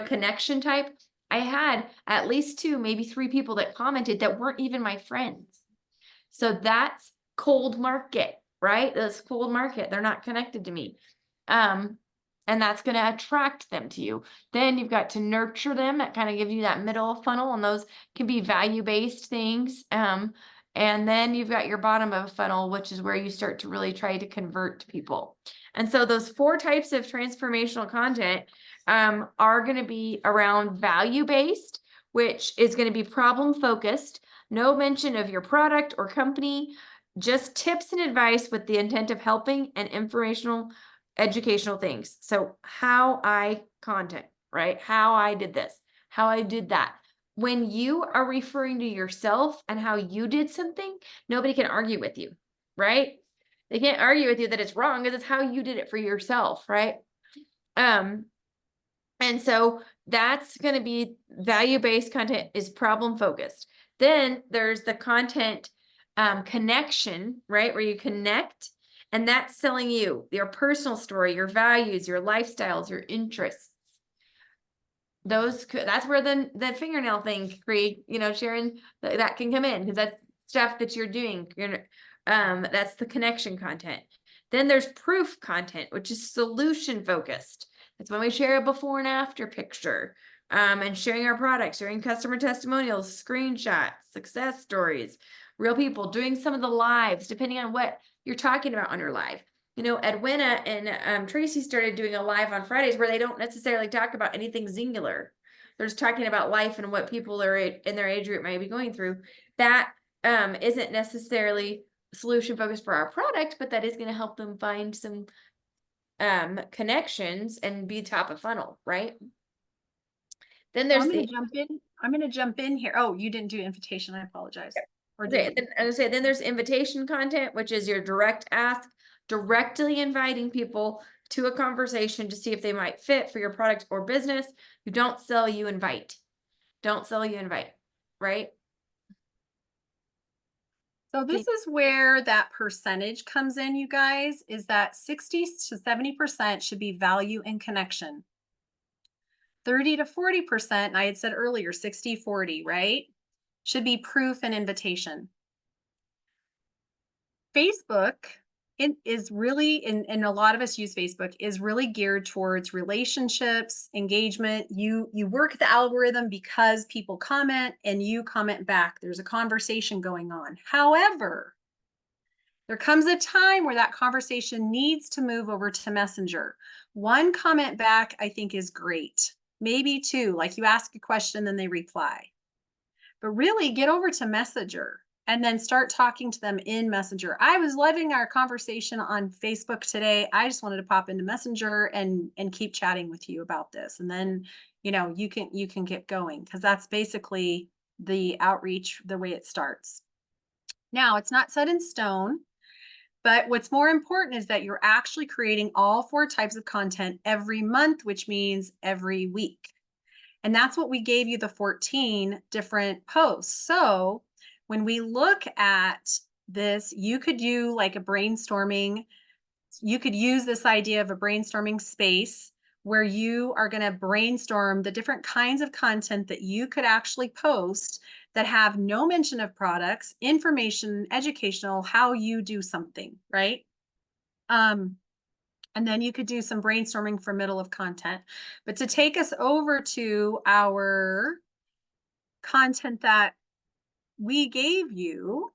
connection type. I had at least 2, maybe 3 people that commented that weren't even my friends. So that's cold market, right? That's cold market. They're not connected to me. And that's going to attract them to you. Then you've got to nurture them. That kind of gives you that middle funnel, and those can be value-based things. And then you've got your bottom of a funnel, which is where you start to really try to convert people. And so those 4 types of transformational content are going to be around value-based, which is going to be problem-focused, no mention of your product or company, just tips and advice with the intent of helping and informational, educational things. So how I content, right? How I did this, how I did that. When you are referring to yourself and how you did something, nobody can argue with you, right? They can't argue with you that it's wrong because it's how you did it for yourself, right? And so that's going to be value-based content is problem-focused. Then there's the content connection, right? Where you connect, and that's selling you, your personal story, your values, your lifestyles, your interests. That's where the fingernail thing Sharon, that can come in, because that's stuff that you're doing. That's the connection content. Then there's proof content, which is solution focused. That's when we share a before and after picture. and sharing our products, sharing customer testimonials, screenshots, success stories, real people, doing some of the lives, depending on what you're talking about on your live. You know, Edwina and Tracy started doing a live on Fridays where they don't necessarily talk about anything singular. They're just talking about life and what people are in their age group might be going through. That isn't necessarily solution focused for our product, but that is going to help them find some connections and be top of funnel, right? Then So there's I'm going to jump in. I'm going to jump in here. Oh, you didn't do invitation. I apologize. Or did okay, we? then, I was gonna say, then there's invitation content, which is your direct ask, directly inviting people to a conversation to see if they might fit for your product or business. You don't sell, you invite. Don't sell, you invite, right? So this is where that percentage comes in, you guys, is that 60 to 70% should be value and connection. 30 to 40%, and I had said earlier, 60-40, right? Should be proof and invitation. Facebook is really, and a lot of us use Facebook, is really geared towards relationships, engagement. You work the algorithm because people comment and you comment back. There's a conversation going on. However, there comes a time where that conversation needs to move over to Messenger. One comment back, I think, is great. Maybe two, like you ask a question, then they reply. But really get over to Messenger and then start talking to them in Messenger. I was loving our conversation on Facebook today. I just wanted to pop into Messenger and keep chatting with you about this. And then, you know, you can get going, because that's basically the outreach, the way it starts. Now, it's not set in stone, but what's more important is that you're actually creating all 4 types of content every month, which means every week. And that's what we gave you, the 14 different posts. So when we look at this, you could do like a brainstorming. You could use this idea of a brainstorming space where you are going to brainstorm the different kinds of content that you could actually post that have no mention of products, information, educational, how you do something, right? And then you could do some brainstorming for middle of content. But to take us over to our content that we gave you,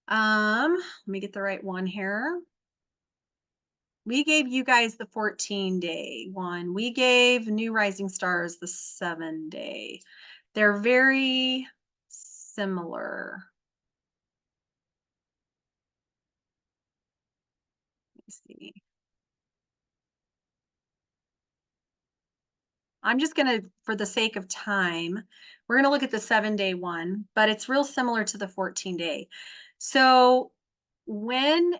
let me get the right one here. We gave you guys the 14-day one. We gave New Rising Stars the 7-day. They're very similar. Let me see. I'm just going to, for the sake of time, we're going to look at the 7-day one, but it's real similar to the 14-day. So when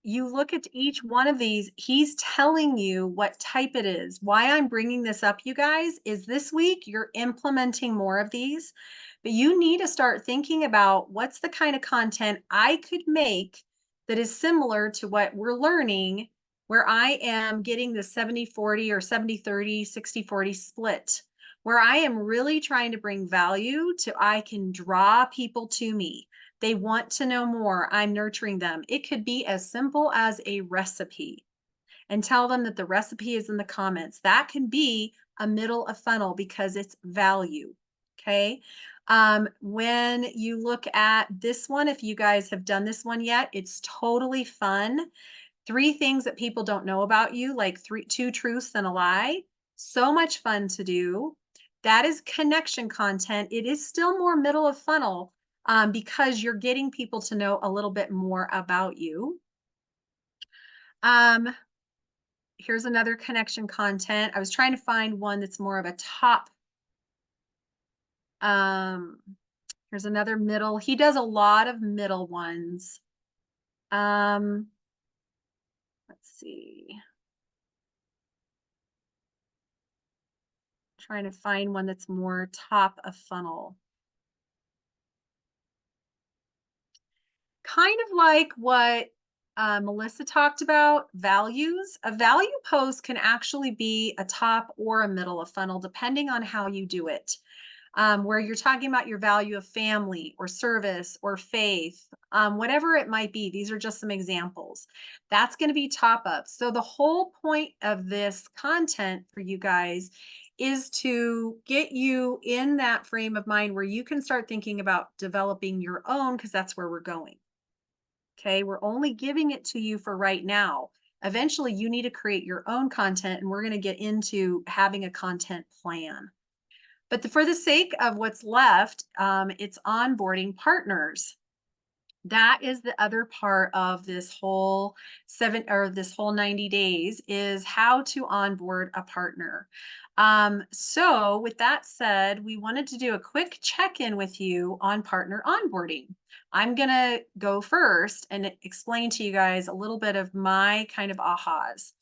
you look at each one of these, he's telling you what type it is. Why I'm bringing this up, you guys, is this week you're implementing more of these, but you need to start thinking about what's the kind of content I could make that is similar to what we're learning, where I am getting the 70-40 or 70-30, 60-40 split, where I am really trying to bring value to, I can draw people to me. They want to know more. I'm nurturing them. It could be as simple as a recipe, and tell them that the recipe is in the comments. That can be a middle of funnel because it's value. Okay. When you look at this one, if you guys have done this one yet, it's totally fun. 3 things that people don't know about you, like 2 truths and a lie. So much fun to do. That is connection content. It is still more middle of funnel, because you're getting people to know a little bit more about you. Here's another connection content. I was trying to find one that's more of a top. Here's another middle. He does a lot of middle ones. Let's see. Trying to find one that's more top of funnel. Kind of like what Melissa talked about, values. A value post can actually be a top or a middle of funnel, depending on how you do it. Where you're talking about your value of family or service or faith, whatever it might be. These are just some examples. That's going to be top up. So the whole point of this content for you guys is to get you in that frame of mind where you can start thinking about developing your own, because that's where we're going. Okay, we're only giving it to you for right now. Eventually, you need to create your own content, and we're going to get into having a content plan. But for the sake of what's left, it's onboarding partners. That is the other part of this whole 90 days, is how to onboard a partner. So with that said, we wanted to do a quick check-in with you on partner onboarding. I'm gonna go first and explain to you guys a little bit of my kind of ahas.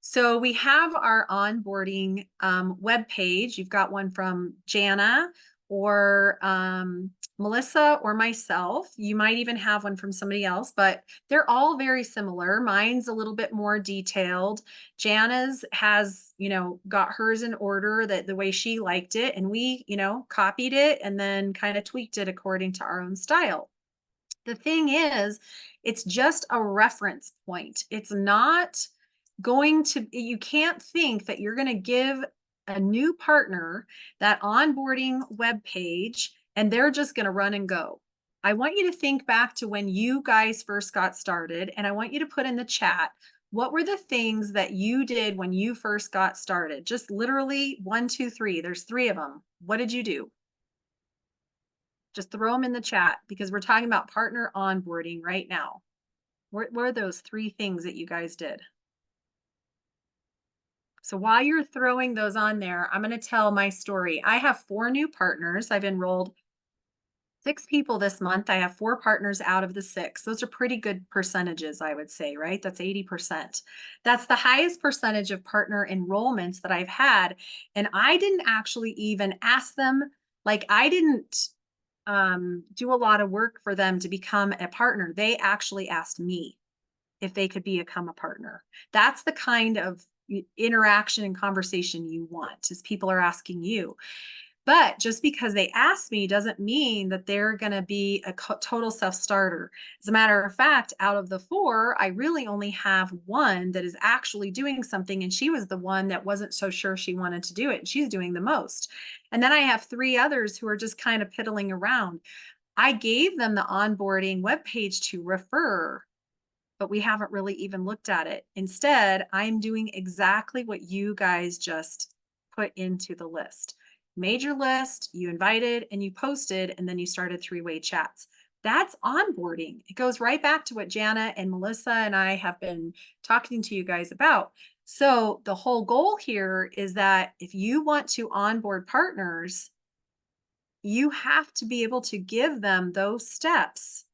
So we have our onboarding web page. You've got one from Jana or Melissa or myself. You might even have one from somebody else, but they're all very similar. Mine's a little bit more detailed. Jana's has, got hers in order, that the way she liked it, and we, copied it and then kind of tweaked it according to our own style. The thing is, it's just a reference point. It's not going to, you can't think that you're going to give a new partner that onboarding web page and they're just going to run and go. I want you to think back to when you guys first got started, and I want you to put in the chat, what were the things that you did when you first got started? Just literally 1, 2, 3. There's 3 of them. What did you do? Just throw them in the chat, because we're talking about partner onboarding right now. What are those 3 things that you guys did? So while you're throwing those on there, I'm going to tell my story. I have 4 new partners. I've enrolled 6 people this month. I have 4 partners out of the 6. Those are pretty good percentages, I would say, right? That's 80%. That's the highest percentage of partner enrollments that I've had. And I didn't actually even ask them, like I didn't do a lot of work for them to become a partner. They actually asked me if they could become a partner. That's the kind of interaction and conversation you want, is people are asking you. But just because they ask me doesn't mean that they're going to be a total self-starter. As a matter of fact, out of the 4, I really only have 1 that is actually doing something, and she was the one that wasn't so sure she wanted to do it, and she's doing the most. And then I have 3 others who are just kind of piddling around. I gave them the onboarding webpage to refer, but we haven't really even looked at it. Instead, I'm doing exactly what you guys just put into the list. Made your list, you invited and you posted, and then you started 3-way chats. That's onboarding. It goes right back to what Jana and Melissa and I have been talking to you guys about. So the whole goal here is that if you want to onboard partners, you have to be able to give them those steps.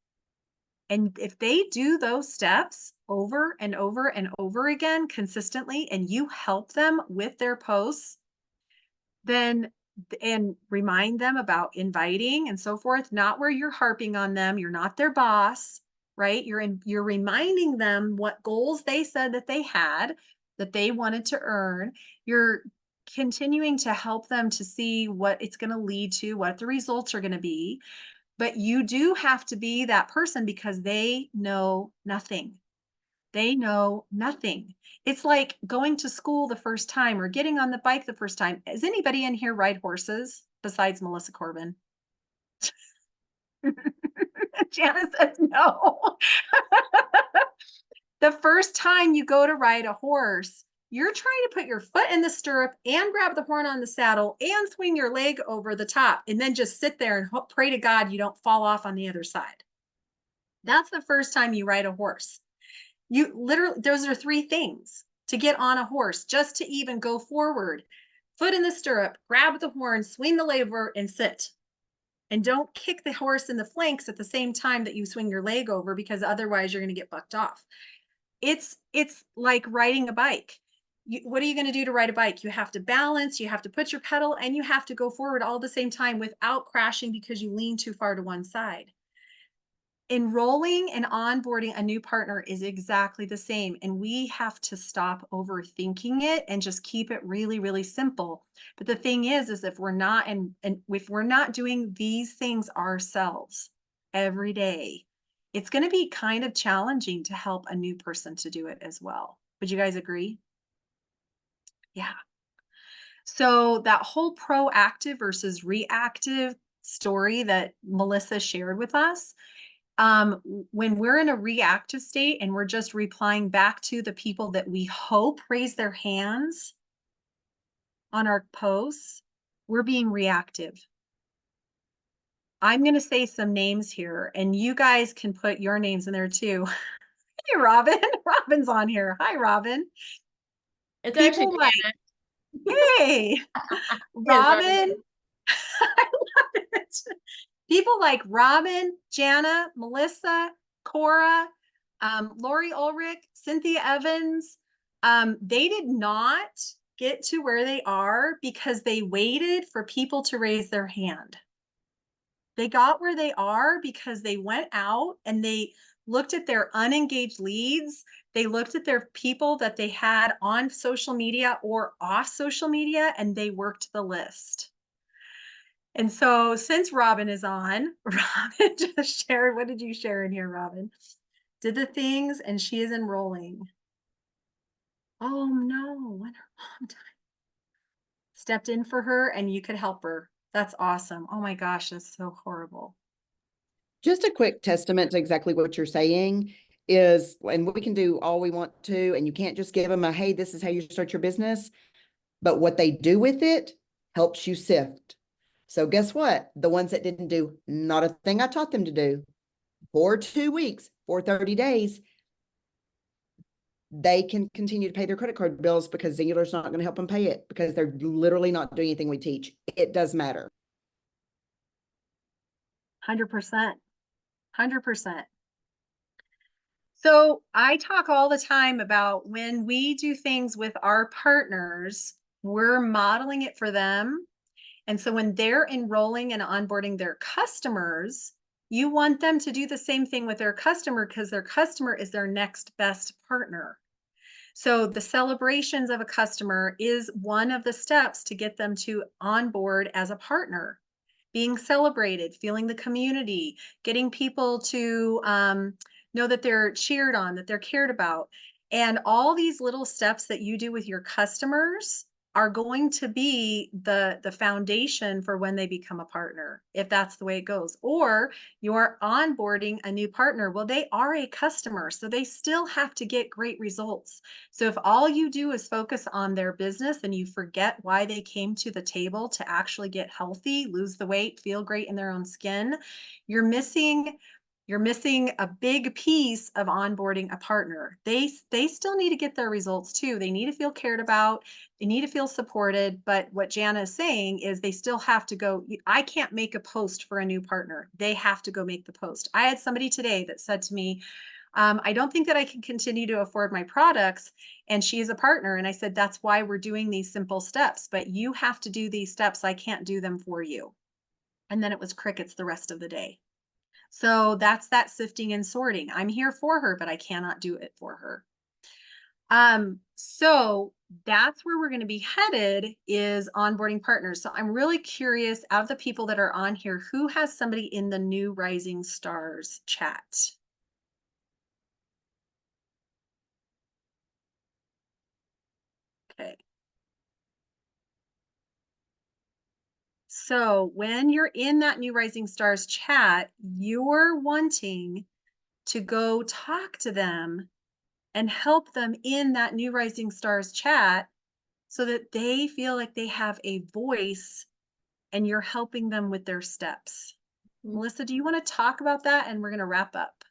And if they do those steps over and over and over again consistently, and you help them with their posts, then, and remind them about inviting and so forth, not where you're harping on them, you're not their boss, right? You're reminding them what goals they said that they had, that they wanted to earn. You're continuing to help them to see what it's going to lead to, what the results are going to be. But you do have to be that person, because they know nothing. They know nothing. It's like going to school the first time or getting on the bike the first time. Does anybody in here ride horses besides Melissa Corbin? Janice says no. The first time you go to ride a horse, you're trying to put your foot in the stirrup and grab the horn on the saddle and swing your leg over the top, and then just sit there and pray to God you don't fall off on the other side. That's the first time you ride a horse. You literally, those are 3 things to get on a horse, just to even go forward. Foot in the stirrup, grab the horn, swing the leg over, and sit. And don't kick the horse in the flanks at the same time that you swing your leg over, because otherwise you're going to get bucked off. It's like riding a bike. What are you going to do to ride a bike? You have to balance, you have to put your pedal, and you have to go forward all at the same time without crashing because you lean too far to one side. Enrolling and onboarding a new partner is exactly the same. And we have to stop overthinking it and just keep it really, really simple. But the thing is if we're not, and if we're not doing these things ourselves every day, it's going to be kind of challenging to help a new person to do it as well. Would you guys agree? Yeah. So that whole proactive versus reactive story that Melissa shared with us, when we're in a reactive state and we're just replying back to the people that we hope raise their hands on our posts, we're being reactive. I'm going to say some names here, and you guys can put your names in there too. Hey, Robin. Robin's on here. Hi, Robin. It's People actually like, hey, Robin. I love it. People like Robin, Jana, Melissa, Cora, Lori Ulrich, Cynthia Evans, they did not get to where they are because they waited for people to raise their hand. They got where they are because they went out and they looked at their unengaged leads. They looked at their people that they had on social media or off social media, and they worked the list. And so since Robin is on, Robin just shared, what did you share in here, Robin? Did the things and she is enrolling. Oh no, when her mom died. Stepped in for her and you could help her. That's awesome. Oh my gosh, that's so horrible. Just a quick testament to exactly what you're saying is, and we can do all we want to, and you can't just give them a, hey, this is how you start your business, but what they do with it helps you sift. So guess what? The ones that didn't do not a thing I taught them to do for 2 weeks, for 30 days, they can continue to pay their credit card bills because Singular's not going to help them pay it because they're literally not doing anything we teach. It does matter. 100%. 100%. So I talk all the time about when we do things with our partners, we're modeling it for them. And so when they're enrolling and onboarding their customers, you want them to do the same thing with their customer because their customer is their next best partner. So the celebrations of a customer is one of the steps to get them to onboard as a partner. Being celebrated, feeling the community, getting people to know that they're cheered on, that they're cared about. And all these little steps that you do with your customers are going to be the foundation for when they become a partner, if that's the way it goes. Or you're onboarding a new partner. Well, they are a customer, so they still have to get great results. So if all you do is focus on their business and you forget why they came to the table to actually get healthy, lose the weight, feel great in their own skin, you're missing a big piece of onboarding a partner. They still need to get their results too. They need to feel cared about. They need to feel supported. But what Jana is saying is they still have to go. I can't make a post for a new partner. They have to go make the post. I had somebody today that said to me, I don't think that I can continue to afford my products. And she is a partner. And I said, that's why we're doing these simple steps, but you have to do these steps. I can't do them for you. And then it was crickets the rest of the day. So that's that sifting and sorting. I'm here for her, but I cannot do it for her. So that's where we're going to be headed, is onboarding partners. So I'm really curious, out of the people that are on here, who has somebody in the new Rising Stars chat? Okay. So when you're in that new Rising Stars chat, you're wanting to go talk to them and help them in that new Rising Stars chat so that they feel like they have a voice and you're helping them with their steps. Melissa, do you want to talk about that? And we're going to wrap up.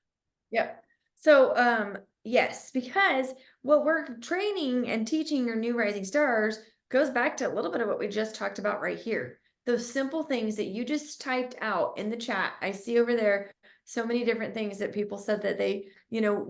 Yep. So, yes, because what we're training and teaching your new rising stars goes back to a little bit of what we just talked about right here. Those simple things that you just typed out in the chat. I see over there so many different things that people said that they,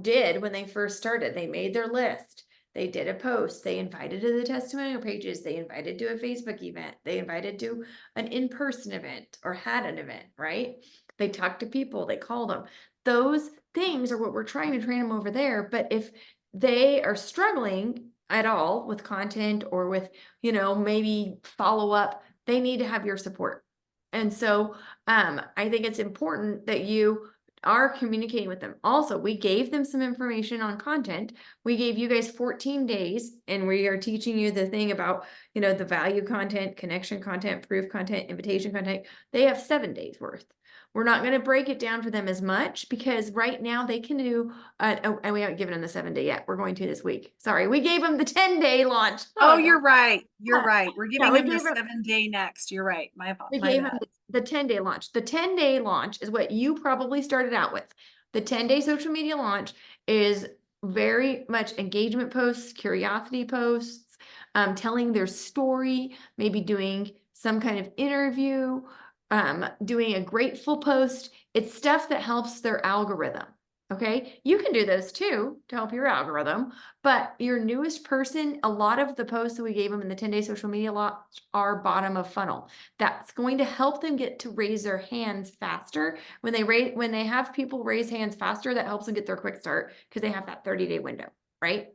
did when they first started. They made their list. They did a post. They invited to the testimonial pages. They invited to a Facebook event. They invited to an in-person event or had an event, right? They talked to people. They called them. Those things are what we're trying to train them over there. But if they are struggling at all with content or with, maybe follow up, they need to have your support. And so I think it's important that you are communicating with them. Also, we gave them some information on content. We gave you guys 14 days, and we are teaching you the thing about, you know, the value content, connection content, proof content, invitation content. They have 7 days worth. We're not going to break it down for them as much because right now they can do, and we haven't given them the 7-day yet. We're going to this week. Sorry, we gave them the 10-day launch. Oh, you're right. You're Yeah. right. We're Yeah, giving we them the gave 'em- 7-day next. You're right. We My gave bad. them the 10-day launch. The 10-day launch is what you probably started out with. The 10-day social media launch is very much engagement posts, curiosity posts, telling their story, maybe doing some kind of interview, doing a grateful post. It's stuff that helps their algorithm. Okay, you can do those too to help your algorithm, but your newest person, a lot of the posts that we gave them in the 10-day social media launch are bottom of funnel. That's going to help them get to raise their hands faster. When they have people raise hands faster, that helps them get their quick start because they have that 30-day window, right?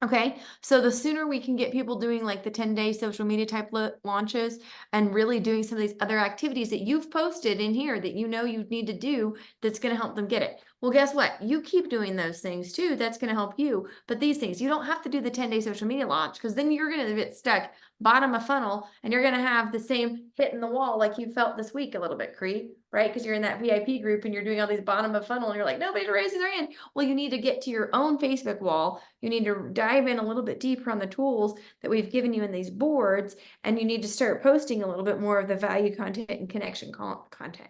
Okay, so the sooner we can get people doing like the 10-day social media type launches and really doing some of these other activities that you've posted in here that you know you need to do, that's going to help them get it. Well, guess what? You keep doing those things too. That's going to help you. But these things, you don't have to do the 10-day social media launch because then you're going to get stuck bottom of funnel and you're going to have the same hit in the wall like you felt this week a little bit, Cree, right? Because you're in that VIP group and you're doing all these bottom of funnel and you're like, nobody's raising their hand. Well, you need to get to your own Facebook wall. You need to dive in a little bit deeper on the tools that we've given you in these boards, and you need to start posting a little bit more of the value content and connection content.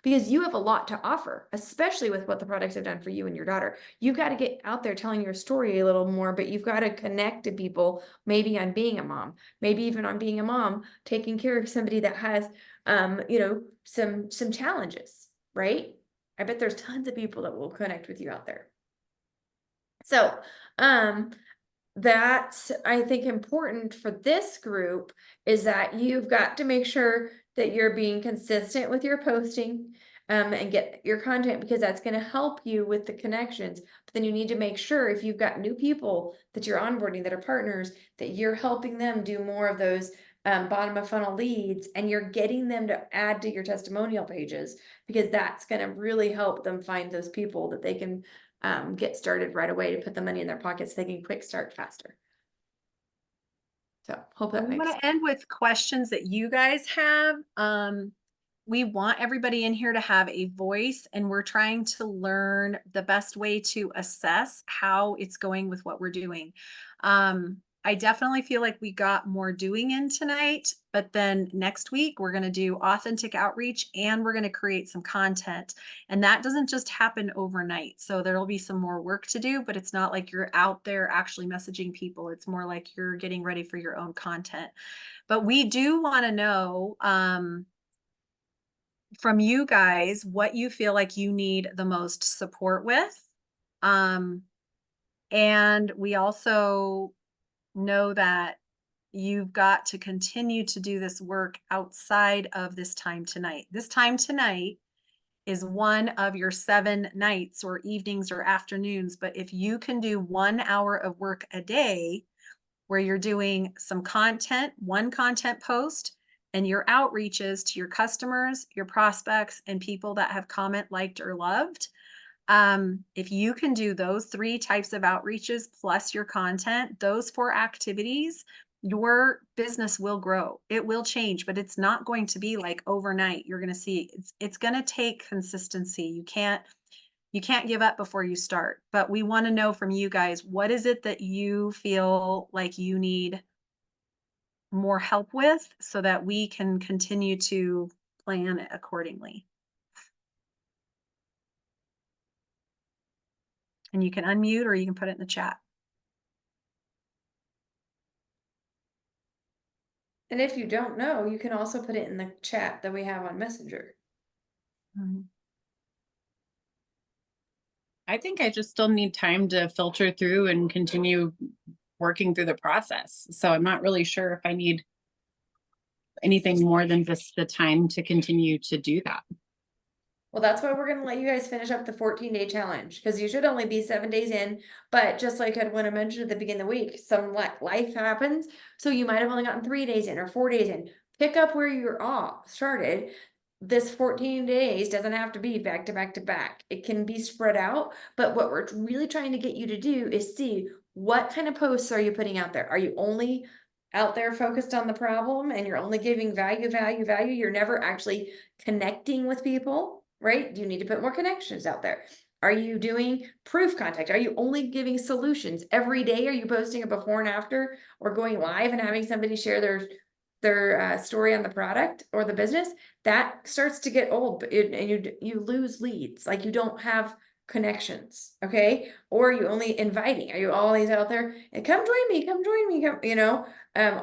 Because you have a lot to offer, especially with what the products have done for you and your daughter. You've got to get out there telling your story a little more, but you've got to connect to people, maybe on being a mom, maybe even on being a mom, taking care of somebody that has, you know, some challenges, right? I bet there's tons of people that will connect with you out there. So, that's, I think, important for this group is that you've got to make sure that you're being consistent with your posting, and get your content, because that's going to help you with the connections. But then you need to make sure if you've got new people that you're onboarding that are partners, that you're helping them do more of those bottom of funnel leads, and you're getting them to add to your testimonial pages, because that's going to really help them find those people that they can get started right away to put the money in their pockets so they can quick start faster. So hope that I'm makes going sense. to end with questions that you guys have. We want everybody in here to have a voice, and we're trying to learn the best way to assess how it's going with what we're doing. I definitely feel like we got more doing in tonight, but then next week we're going to do authentic outreach and we're going to create some content. And that doesn't just happen overnight. So there'll be some more work to do, but it's not like you're out there actually messaging people. It's more like you're getting ready for your own content. But we do want to know from you guys what you feel like you need the most support with. And we also know that you've got to continue to do this work outside of this time tonight. This time tonight is one of your 7 nights or evenings or afternoons. But if you can do 1 hour of work a day where you're doing some content, one content post, and your outreaches to your customers, your prospects, and people that have liked, or loved, if you can do those 3 types of outreaches plus your content, those 4 activities, your business will grow. It will change, but it's not going to be like overnight. You're going to see it's going to take consistency. You can't give up before you start. But we want to know from you guys, what is it that you feel like you need more help with so that we can continue to plan accordingly? And you can unmute or you can put it in the chat. And if you don't know, you can also put it in the chat that we have on Messenger. I think I just still need time to filter through and continue working through the process. So I'm not really sure if I need anything more than just the time to continue to do that. Well, that's why we're going to let you guys finish up the 14-day challenge, because you should only be 7 days in. But just like when I mentioned at the beginning of the week, some life happens. So you might have only gotten 3 days in or 4 days in. Pick up where you're off started. this 14 days doesn't have to be back to back to back. It can be spread out, but what we're really trying to get you to do is see what kind of posts are you putting out there? Are you only out there focused on the problem and you're only giving value, value, value? You're never actually connecting with people, right? Do you need to put more connections out there? Are you doing proof contact? Are you only giving solutions every day? Are you posting a before and after, or going live and having somebody share their story on the product or the business? That starts to get old, and you lose leads. Like, you don't have connections, okay? Or you only inviting. Are you always out there and come join me, come,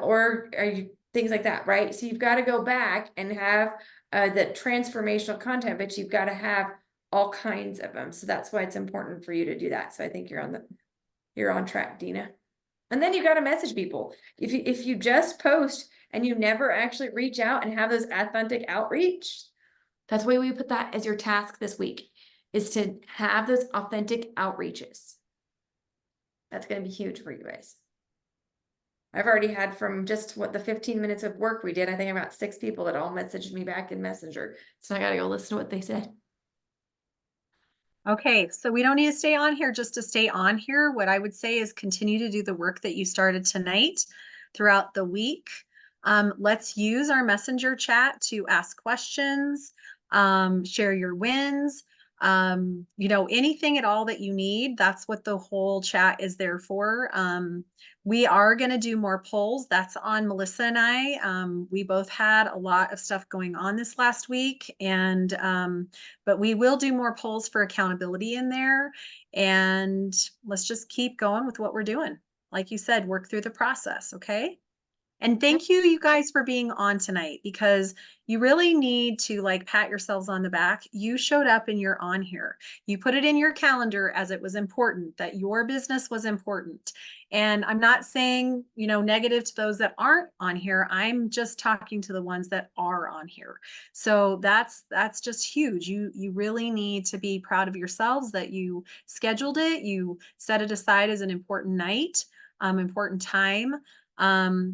or are you things like that, right? So you've got to go back and have the transformational content, but you've got to have all kinds of them. So that's why it's important for you to do that. So I think you're on track, Dina. And then you got to message people. If you just post and you never actually reach out and have those authentic outreach, that's why we put that as your task this week, is to have those authentic outreaches. That's going to be huge for you guys. I've already had, from just the 15 minutes of work we did, I think about 6 people that all messaged me back in Messenger. So I got to go listen to what they said. Okay, so we don't need to stay on here just to stay on here. What I would say is continue to do the work that you started tonight throughout the week. Let's use our messenger chat to ask questions, share your wins, anything at all that you need. That's what the whole chat is there for. We are going to do more polls. That's on Melissa and I. We both had a lot of stuff going on this last week, but we will do more polls for accountability in there. And let's just keep going with what we're doing. Like you said, work through the process. Okay. And thank you guys for being on tonight, because you really need to pat yourselves on the back. You showed up and you're on here. You put it in your calendar as it was important, that your business was important. And I'm not saying, negative to those that aren't on here. I'm just talking to the ones that are on here. So that's just huge. You really need to be proud of yourselves that you scheduled it. You set it aside as an important night, important time.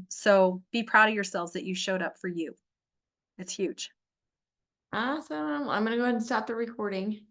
So be proud of yourselves that you showed up for you. It's huge. Awesome. I'm going to go ahead and stop the recording.